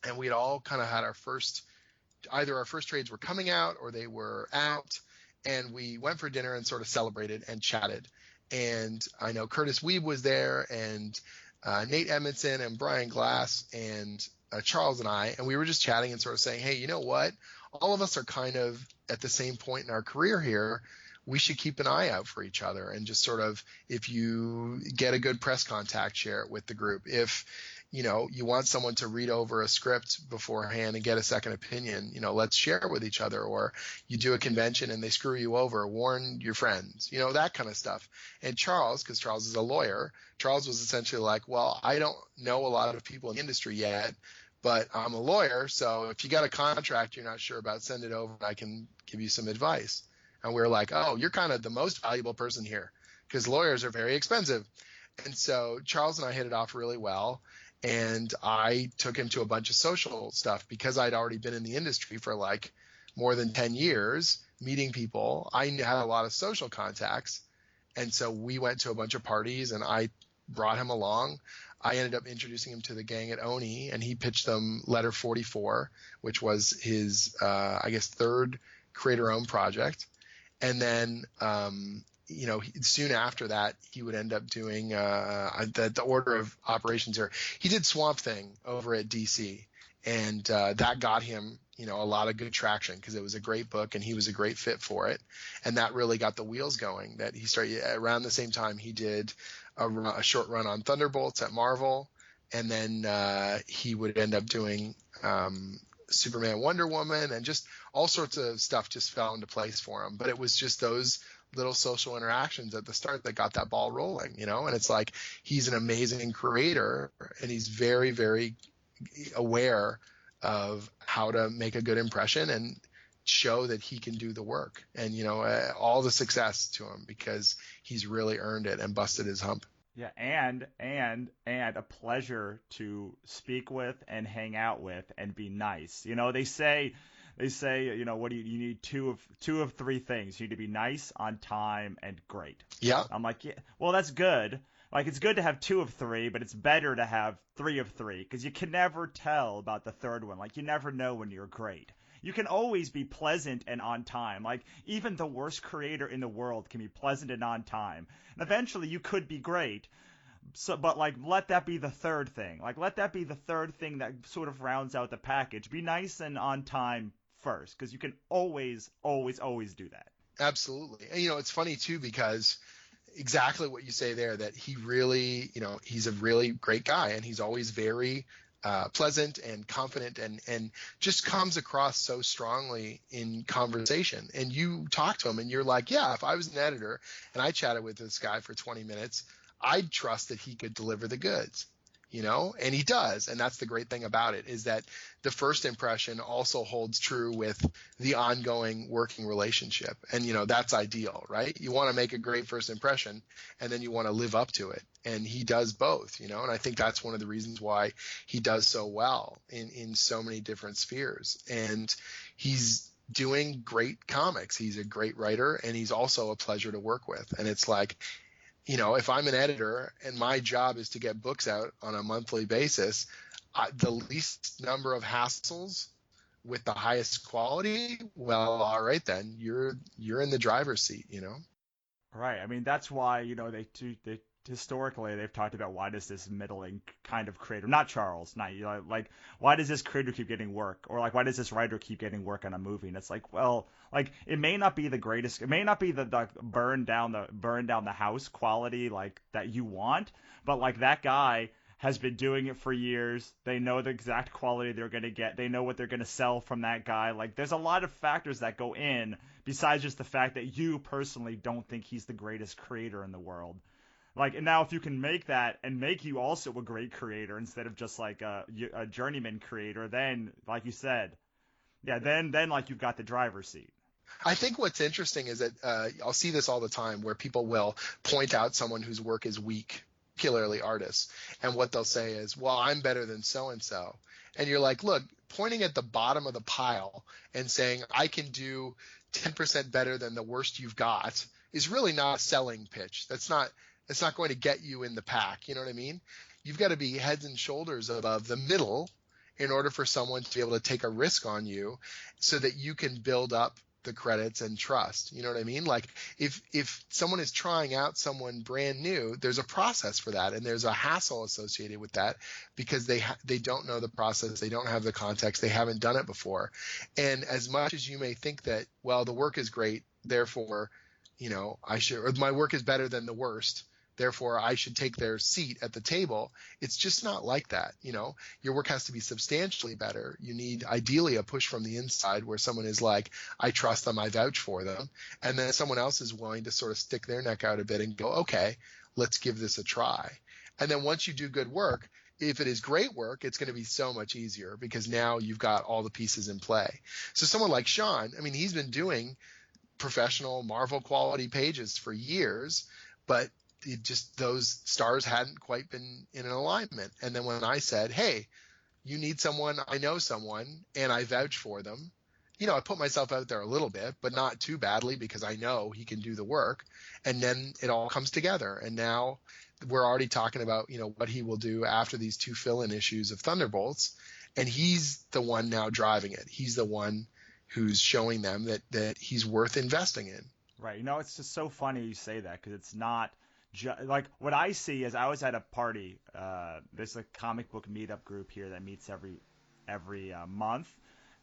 and we'd all kind of had either our first trades were coming out or they were out, and we went for dinner and sort of celebrated and chatted. And I know Curtis Weeb was there, and Nate Edmondson and Brian Glass and Charles and I, and we were just chatting and sort of saying, hey, you know what? All of us are kind of at the same point in our career here. We should keep an eye out for each other, and just sort of, if you get a good press contact, share it with the group. If you want someone to read over a script beforehand and get a second opinion, let's share it with each other. Or you do a convention and they screw you over, warn your friends, that kind of stuff. And Charles, because Charles is a lawyer, Charles was essentially like, well, I don't know a lot of people in the industry yet, but I'm a lawyer. So if you got a contract you're not sure about, send it over and I can give you some advice. And we were like, oh, you're kind of the most valuable person here because lawyers are very expensive. And so Charles and I hit it off really well. And I took him to a bunch of social stuff because I'd already been in the industry for like more than 10 years, meeting people. I had a lot of social contacts. And so we went to a bunch of parties and I brought him along. I ended up introducing him to the gang at Oni, and he pitched them Letter 44, which was his, I guess, third creator-owned project. And then, soon after that, he would end up doing the order of operations here. He did Swamp Thing over at DC, and that got him, a lot of good traction because it was a great book and he was a great fit for it. And that really got the wheels going. That he started around the same time he did a short run on Thunderbolts at Marvel, and then he would end up doing Superman, Wonder Woman, and just all sorts of stuff just fell into place for him. But it was just those little social interactions at the start that got that ball rolling, and it's like he's an amazing creator and he's very, very aware of how to make a good impression and show that he can do the work. And, all the success to him because he's really earned it and busted his hump. Yeah, and a pleasure to speak with and hang out with and be nice. They say, what do you need two of three things. You need to be nice, on time, and great. Yeah. I'm like, yeah, well, that's good. Like, it's good to have two of three, but it's better to have three of three because you can never tell about the third one. Like, you never know when you're great. You can always be pleasant and on time. Like, even the worst creator in the world can be pleasant and on time. And eventually you could be great. So, but like, let that be the third thing. Like, let that be the third thing that sort of rounds out the package. Be nice and on time first, because you can always, always, always do that. Absolutely. And, it's funny too, because exactly what you say there, that he really, he's a really great guy and he's always very pleasant and confident and just comes across so strongly in conversation. And you talk to him and you're like, yeah, if I was an editor and I chatted with this guy for 20 minutes, I'd trust that he could deliver the goods, and he does. And that's the great thing about it, is that the first impression also holds true with the ongoing working relationship. And, that's ideal, right? You want to make a great first impression and then you want to live up to it. And he does both, and I think that's one of the reasons why he does so well in so many different spheres. And he's doing great comics. He's a great writer and he's also a pleasure to work with. And it's like, if I'm an editor and my job is to get books out on a monthly basis, the least number of hassles with the highest quality, well, all right, then you're in the driver's seat, Right. I mean, that's why, they historically they've talked about, why does this middling kind of creator, not Charles, not like, why does this creator keep getting work, or like, why does this writer keep getting work on a movie? And it's like, well, like, it may not be the greatest, it may not be the burn down the house quality like that you want, but like, that guy has been doing it for years. They know the exact quality they're going to get. They know what they're going to sell from that guy. Like, there's a lot of factors that go in besides just the fact that you personally don't think he's the greatest creator in the world. Like, and now if you can make that and make you also a great creator instead of just like a journeyman creator, then, like you said, yeah, then like, you've got the driver's seat. I think what's interesting is that I'll see this all the time where people will point out someone whose work is weak, particularly artists, and what they'll say is, well, I'm better than so and so. And you're like, look, pointing at the bottom of the pile and saying I can do 10% better than the worst you've got is really not a selling pitch. It's not going to get you in the pack. You know what I mean? You've got to be heads and shoulders above the middle in order for someone to be able to take a risk on you so that you can build up the credits and trust. You know what I mean? Like if someone is trying out someone brand new, there's a process for that, and there's a hassle associated with that because they don't know the process, they don't have the context, they haven't done it before. And as much as you may think that, well, the work is great, therefore, I should, or my work is better than the worst, therefore I should take their seat at the table. It's just not like that. Your work has to be substantially better. You need ideally a push from the inside where someone is like, I trust them, I vouch for them. And then someone else is willing to sort of stick their neck out a bit and go, okay, let's give this a try. And then once you do good work, if it is great work, it's going to be so much easier because now you've got all the pieces in play. So someone like Sean, I mean, he's been doing professional Marvel quality pages for years, but those stars hadn't quite been in an alignment. And then when I said, hey, you need someone, I know someone, and I vouch for them, I put myself out there a little bit, but not too badly because I know he can do the work. And then it all comes together. And now we're already talking about, what he will do after these 2 fill-in issues of Thunderbolts. And he's the one now driving it. He's the one who's showing them that he's worth investing in. Right. It's just so funny you say that because it's not like what I see is I was at a party. There's a comic book meetup group here that meets every month.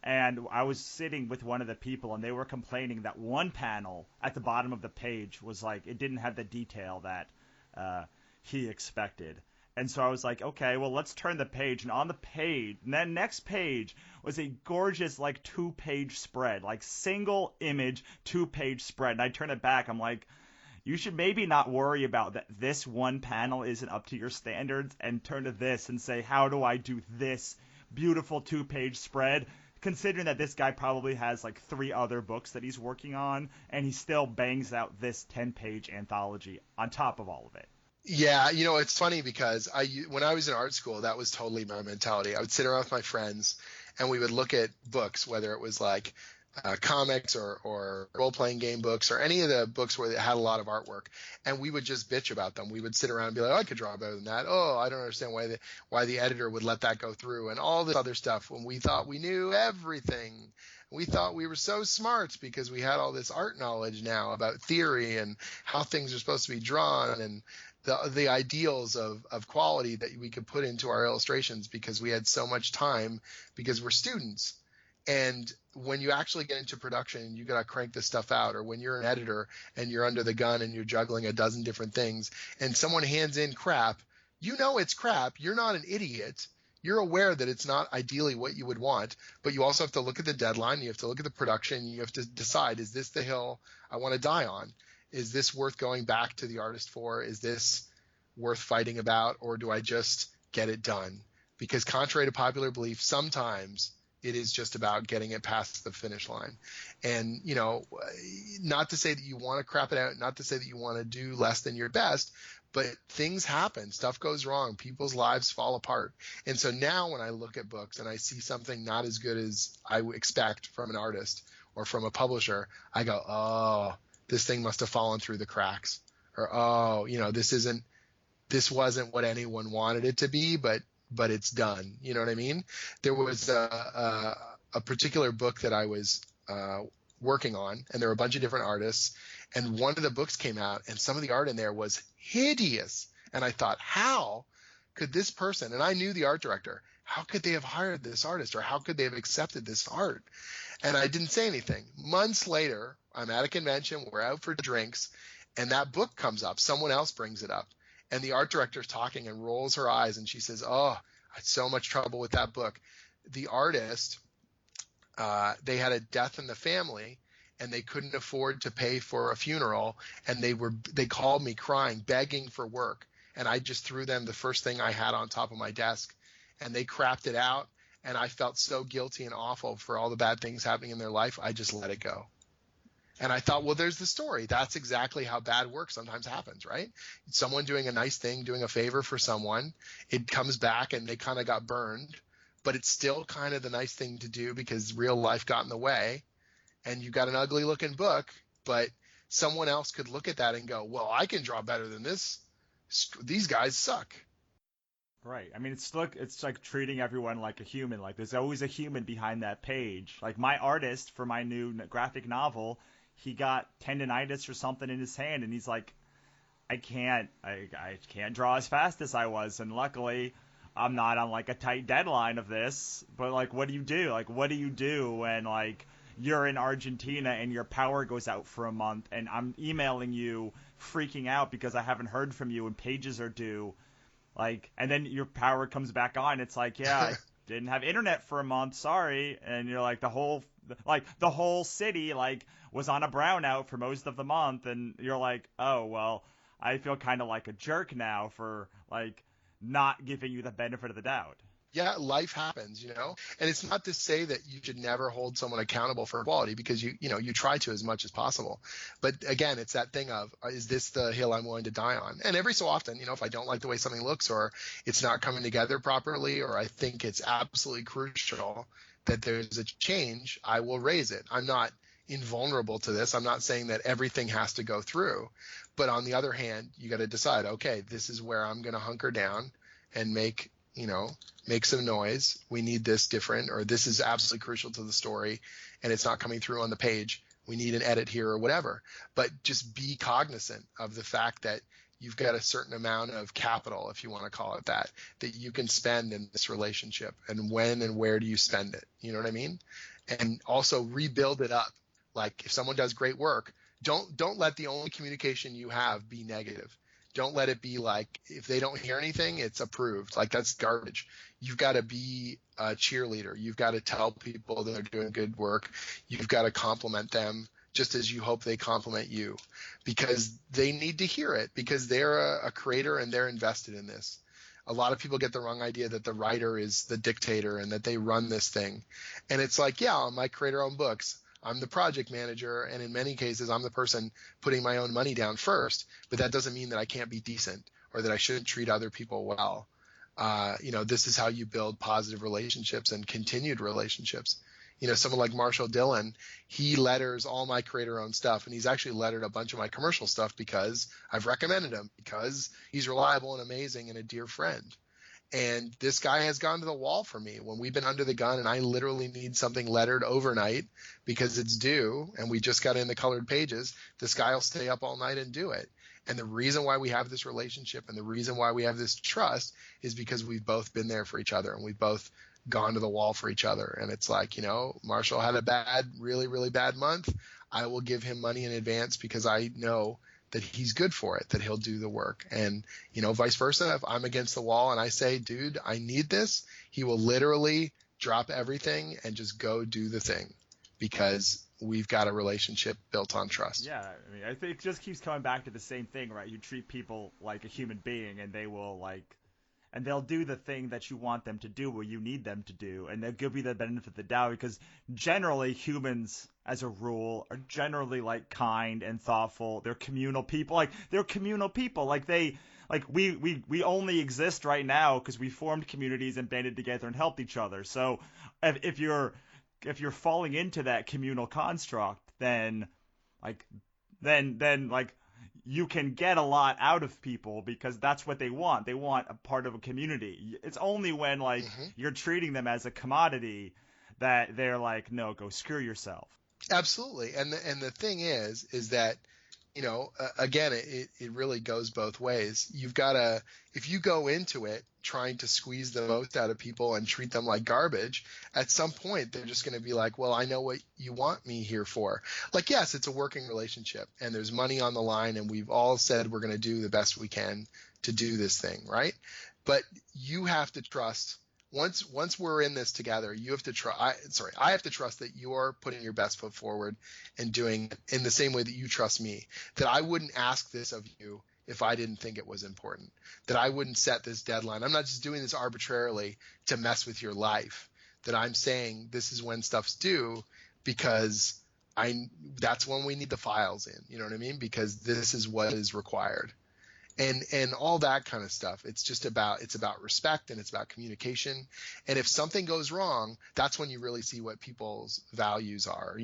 And I was sitting with one of the people, and they were complaining that one panel at the bottom of the page was like it didn't have the detail that he expected. And so I was like, okay, well, let's turn the page. And on the page, and then next page was a gorgeous, like, 2-page spread, like single image, 2-page spread. And I turn it back. I'm like, you should maybe not worry about that this one panel isn't up to your standards and turn to this and say, how do I do this beautiful 2-page spread? Considering that this guy probably has like 3 other books that he's working on, and he still bangs out this 10-page anthology on top of all of it. Yeah, it's funny because when I was in art school, that was totally my mentality. I would sit around with my friends and we would look at books, whether it was like comics or role-playing game books or any of the books where they had a lot of artwork, and we would just bitch about them. We would sit around and be like, oh, I could draw better than that. Oh, I don't understand why the editor would let that go through, and all this other stuff when we thought we knew everything. We thought we were so smart because we had all this art knowledge now about theory and how things are supposed to be drawn and the ideals of quality that we could put into our illustrations because we had so much time because we're students. And when you actually get into production, you got to crank this stuff out. Or when you're an editor and you're under the gun and you're juggling a dozen different things and someone hands in crap, it's crap. You're not an idiot. You're aware that it's not ideally what you would want, but you also have to look at the deadline. You have to look at the production. You have to decide, is this the hill I want to die on? Is this worth going back to the artist for? Is this worth fighting about? Or do I just get it done? Because contrary to popular belief, sometimes it is just about getting it past the finish line. And, not to say that you want to crap it out, not to say that you want to do less than your best, but things happen. Stuff goes wrong. People's lives fall apart. And so now when I look at books and I see something not as good as I would expect from an artist or from a publisher, I go, oh, this thing must have fallen through the cracks. Or, oh, this wasn't what anyone wanted it to be, but it's done. You know what I mean? There was a particular book that I was working on, and there were a bunch of different artists, and one of the books came out, and some of the art in there was hideous. And I thought, how could this person, and I knew the art director, how could they have hired this artist, or how could they have accepted this art? And I didn't say anything. Months later, I'm at a convention, we're out for drinks, and that book comes up. Someone else brings it up. And the art director's talking and rolls her eyes, and she says, oh, I had so much trouble with that book. The artist, they had a death in the family, and they couldn't afford to pay for a funeral, and they called me crying, begging for work. And I just threw them the first thing I had on top of my desk, and they crapped it out. And I felt so guilty and awful for all the bad things happening in their life. I just let it go. And I thought, well, there's the story. That's exactly how bad work sometimes happens, right? Someone doing a nice thing, doing a favor for someone, it comes back and they kind of got burned, but it's still kind of the nice thing to do because real life got in the way, and you got an ugly looking book, but someone else could look at that and go, well, I can draw better than this. These guys suck. Right. I mean, it's like treating everyone like a human. Like there's always a human behind that page. Like my artist for my new graphic novel, he got tendonitis or something in his hand, and he's like, I can't draw as fast as I was, and luckily I'm not on like a tight deadline of this. But like, what do you do? Like, what do you do when like you're in Argentina and your power goes out for a month, and I'm emailing you freaking out because I haven't heard from you and pages are due. Like, and then your power comes back on. It's like, yeah, I didn't have internet for a month. Sorry. And you're like, the whole city, like, was on a brownout for most of the month. And you're like, oh, well, I feel kind of like a jerk now for, like, not giving you the benefit of the doubt. Yeah, life happens, and it's not to say that you should never hold someone accountable for quality, because you try to as much as possible. But again, it's that thing of, is this the hill I'm willing to die on? And every so often, if I don't like the way something looks, or it's not coming together properly, or I think it's absolutely crucial that there's a change, I will raise it. I'm not invulnerable to this. I'm not saying that everything has to go through. But on the other hand, you got to decide, okay, this is where I'm going to hunker down and make some noise. We need this different, or this is absolutely crucial to the story and it's not coming through on the page. We need an edit here or whatever. But just be cognizant of the fact that you've got a certain amount of capital, if you want to call it that you can spend in this relationship, and when and where do you spend it? You know what I mean? And also rebuild it up. Like, if someone does great work, don't let the only communication you have be negative. Don't let it be like, if they don't hear anything, it's approved. Like, that's garbage. You've got to be a cheerleader. You've got to tell people that they're doing good work. You've got to compliment them just as you hope they compliment you, because they need to hear it, because they're a creator and they're invested in this. A lot of people get the wrong idea that the writer is the dictator and that they run this thing. And it's like, yeah, I might create our own books. I'm the project manager, and in many cases, I'm the person putting my own money down first, but that doesn't mean that I can't be decent or that I shouldn't treat other people well. This is how you build positive relationships and continued relationships. Someone like Marshall Dillon, he letters all my creator-owned stuff, and he's actually lettered a bunch of my commercial stuff because I've recommended him, because he's reliable and amazing and a dear friend. And this guy has gone to the wall for me when we've been under the gun and I literally need something lettered overnight because it's due and we just got in the colored pages. This guy will stay up all night and do it. And the reason why we have this relationship and the reason why we have this trust is because we've both been there for each other and we've both gone to the wall for each other. And it's like, Marshall had a really, really bad month. I will give him money in advance because I know that he's good for it, that he'll do the work. And, vice versa, if I'm against the wall and I say, dude, I need this, he will literally drop everything and just go do the thing, because we've got a relationship built on trust. Yeah, I mean, I think it just keeps coming back to the same thing, right? You treat people like a human being, and they will and they'll do the thing that you want them to do, what you need them to do, and they'll give you the benefit of the doubt, because generally humans, as a rule, are generally kind and thoughtful. They're communal people. We only exist right now because we formed communities and banded together and helped each other. So if you're falling into that communal construct, then you can get a lot out of people because that's what they want. They want a part of a community. It's only when you're treating them as a commodity that they're like, no, go screw yourself. Absolutely. And the thing is that, again, it really goes both ways. You've got to, if you go into it trying to squeeze the most out of people and treat them like garbage, at some point they're just going to be like, well, I know what you want me here for. Like, yes, it's a working relationship and there's money on the line and we've all said we're going to do the best we can to do this thing, right? But you have to trust. Once we're in this together, you have to I have to trust that you're putting your best foot forward and doing it in the same way that you trust me, that I wouldn't ask this of you if I didn't think it was important, that I wouldn't set this deadline. I'm not just doing this arbitrarily to mess with your life, that I'm saying this is when stuff's due because that's when we need the files in, you know what I mean? Because this is what is required. And all that kind of stuff. It's about respect, and it's about communication. And if something goes wrong, that's when you really see what people's values are.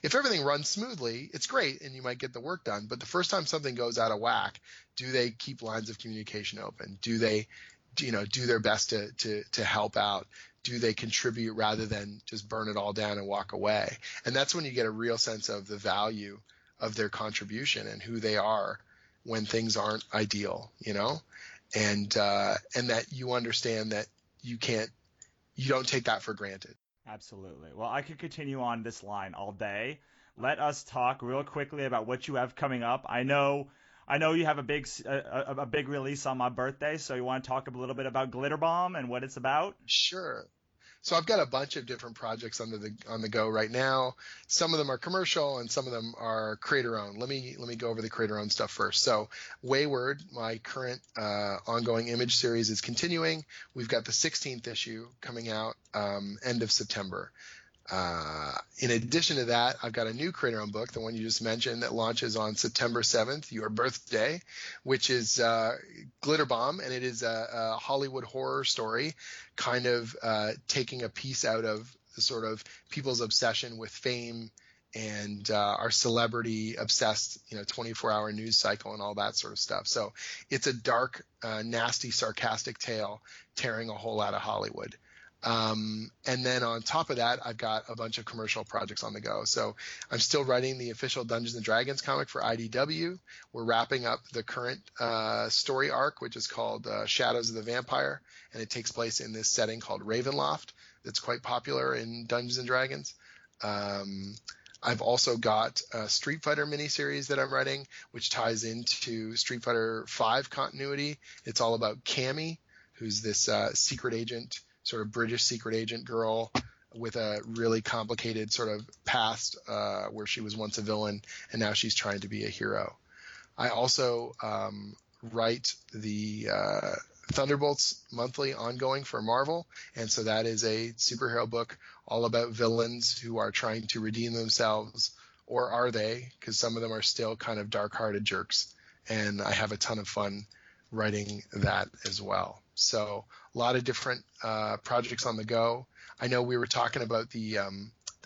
If everything runs smoothly, it's great and you might get the work done. But the first time something goes out of whack, do they keep lines of communication open? Do they, do their best to help out? Do they contribute rather than just burn it all down and walk away? And that's when you get a real sense of the value of their contribution and who they are when things aren't ideal, and that you understand that you don't take that for granted. Absolutely. Well, I could continue on this line all day. Let us talk real quickly about what you have coming up. I know you have a big release on my birthday, so you want to talk a little bit about Glitter Bomb and what it's about? Sure. So I've got a bunch of different projects on the go right now. Some of them are commercial and some of them are creator owned. Let me go over the creator owned stuff first. So Wayward, my current ongoing image series, is continuing. We've got the 16th issue coming out end of September. In addition to that, I've got a new creator owned book, the one you just mentioned, that launches on September 7th, your birthday, which is Glitter Bomb, and it is a Hollywood horror story, kind of taking a piece out of the sort of people's obsession with fame and our celebrity obsessed 24-hour news cycle and all that sort of stuff. So it's a dark, nasty, sarcastic tale tearing a hole out of Hollywood. And then on top of that, I've got a bunch of commercial projects on the go. So I'm still writing the official Dungeons & Dragons comic for IDW. We're wrapping up the current story arc, which is called Shadows of the Vampire, and it takes place in this setting called Ravenloft that's quite popular in Dungeons & Dragons. I've also got a Street Fighter miniseries that I'm writing, which ties into Street Fighter V continuity. It's all about Cammy, who's this secret agent, sort of British secret agent girl with a really complicated sort of past where she was once a villain and now she's trying to be a hero. I also write the Thunderbolts monthly ongoing for Marvel, and so that is a superhero book all about villains who are trying to redeem themselves, or are they? Because some of them are still kind of dark-hearted jerks, and I have a ton of fun writing that as well. So a lot of different projects on the go. I know we were talking about the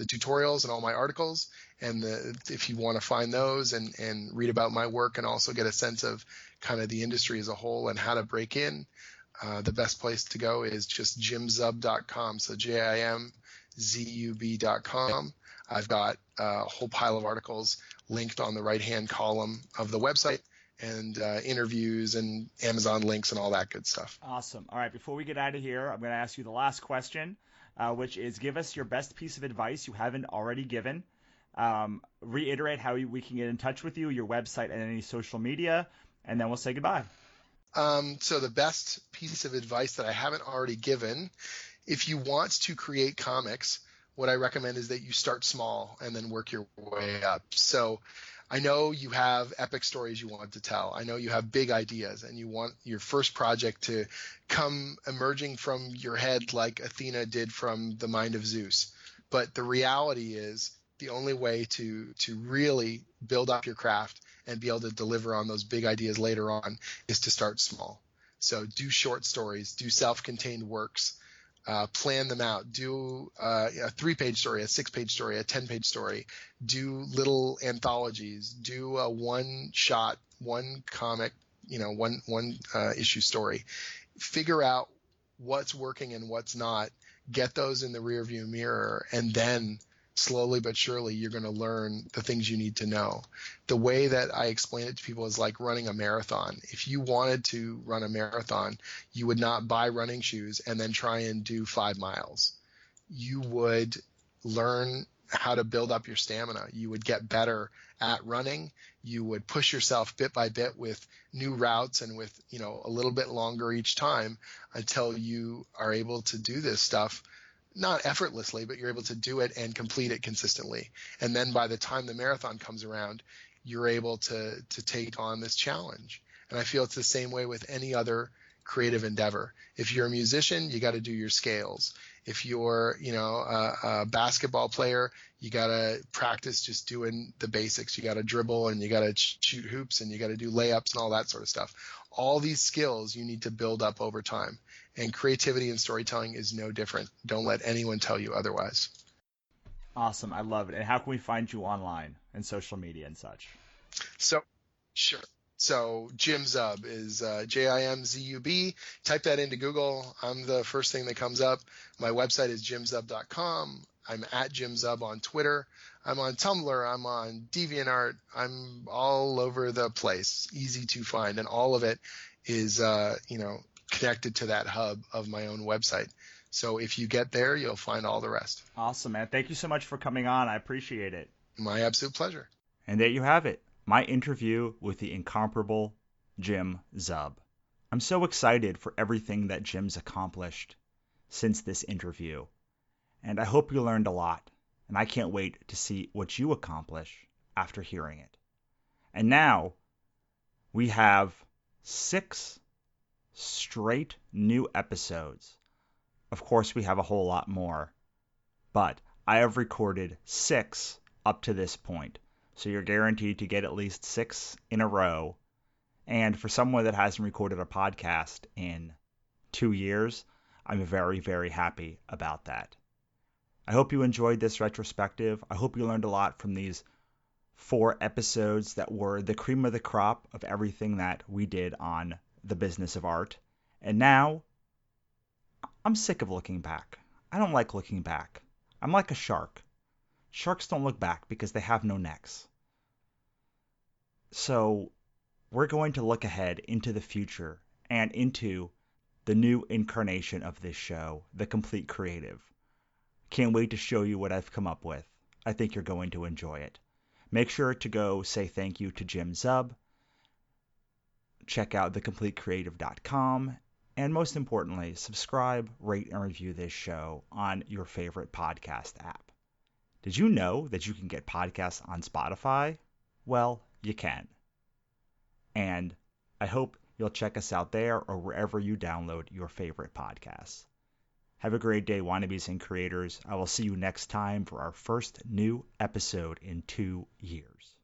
tutorials and all my articles, and if you want to find those and read about my work and also get a sense of kind of the industry as a whole and how to break in, the best place to go is just jimzub.com. So JIMZUB.com. I've got a whole pile of articles linked on the right-hand column of the website, and interviews and Amazon links and all that good stuff. Awesome. All right, before we get out of here, I'm going to ask you the last question, which is give us your best piece of advice you haven't already given. Reiterate how we can get in touch with you, your website, and any social media, and then we'll say goodbye. So the best piece of advice that I haven't already given, if you want to create comics, what I recommend is that you start small and then work your way up. So I know you have epic stories you want to tell. I know you have big ideas and you want your first project to come emerging from your head like Athena did from the mind of Zeus. But the reality is the only way to really build up your craft and be able to deliver on those big ideas later on is to start small. So do short stories, do self-contained works. Plan them out. Do a 3-page story, a 6-page story, a 10-page story. Do little anthologies. Do a one-shot, one comic, one issue story. Figure out what's working and what's not. Get those in the rearview mirror, and then slowly but surely you're going to learn the things you need to know. The way that I explain it to people is like running a marathon. If you wanted to run a marathon, you would not buy running shoes and then try and do 5 miles. You would learn how to build up your stamina. You would get better at running. You would push yourself bit by bit with new routes and with, a little bit longer each time until you are able to do this stuff not effortlessly, but you're able to do it and complete it consistently. And then by the time the marathon comes around, you're able to take on this challenge. And I feel it's the same way with any other creative endeavor. If you're a musician, you got to do your scales. If you're, a basketball player, you got to practice just doing the basics. You got to dribble and you got to shoot hoops and you got to do layups and all that sort of stuff. All these skills you need to build up over time. And creativity and storytelling is no different. Don't let anyone tell you otherwise. Awesome. I love it. And how can we find you online and social media and such? So, sure. So Jim Zub is JIMZUB. Type that into Google. I'm the first thing that comes up. My website is jimzub.com. I'm at Jim Zub on Twitter. I'm on Tumblr. I'm on DeviantArt. I'm all over the place. Easy to find. And all of it is, connected to that hub of my own website. So if you get there, you'll find all the rest. Awesome, man. Thank you so much for coming on. I appreciate it. My absolute pleasure. And there you have it. My interview with the incomparable Jim Zub. I'm so excited for everything that Jim's accomplished since this interview. And I hope you learned a lot. And I can't wait to see what you accomplish after hearing it. And now we have 6 straight new episodes. Of course, we have a whole lot more. But I have recorded 6 up to this point. So you're guaranteed to get at least 6 in a row. And for someone that hasn't recorded a podcast in 2 years, I'm very, very happy about that. I hope you enjoyed this retrospective. I hope you learned a lot from these 4 episodes that were the cream of the crop of everything that we did on the business of art. And now, I'm sick of looking back. I don't like looking back. I'm like a shark. Sharks don't look back because they have no necks. So we're going to look ahead into the future and into the new incarnation of this show, The Complete Creative. Can't wait to show you what I've come up with. I think you're going to enjoy it. Make sure to go say thank you to Jim Zub. Check out thecompletecreative.com. And most importantly, subscribe, rate, and review this show on your favorite podcast app. Did you know that you can get podcasts on Spotify? Well, you can. And I hope you'll check us out there or wherever you download your favorite podcasts. Have a great day, wannabes and creators. I will see you next time for our first new episode in 2 years.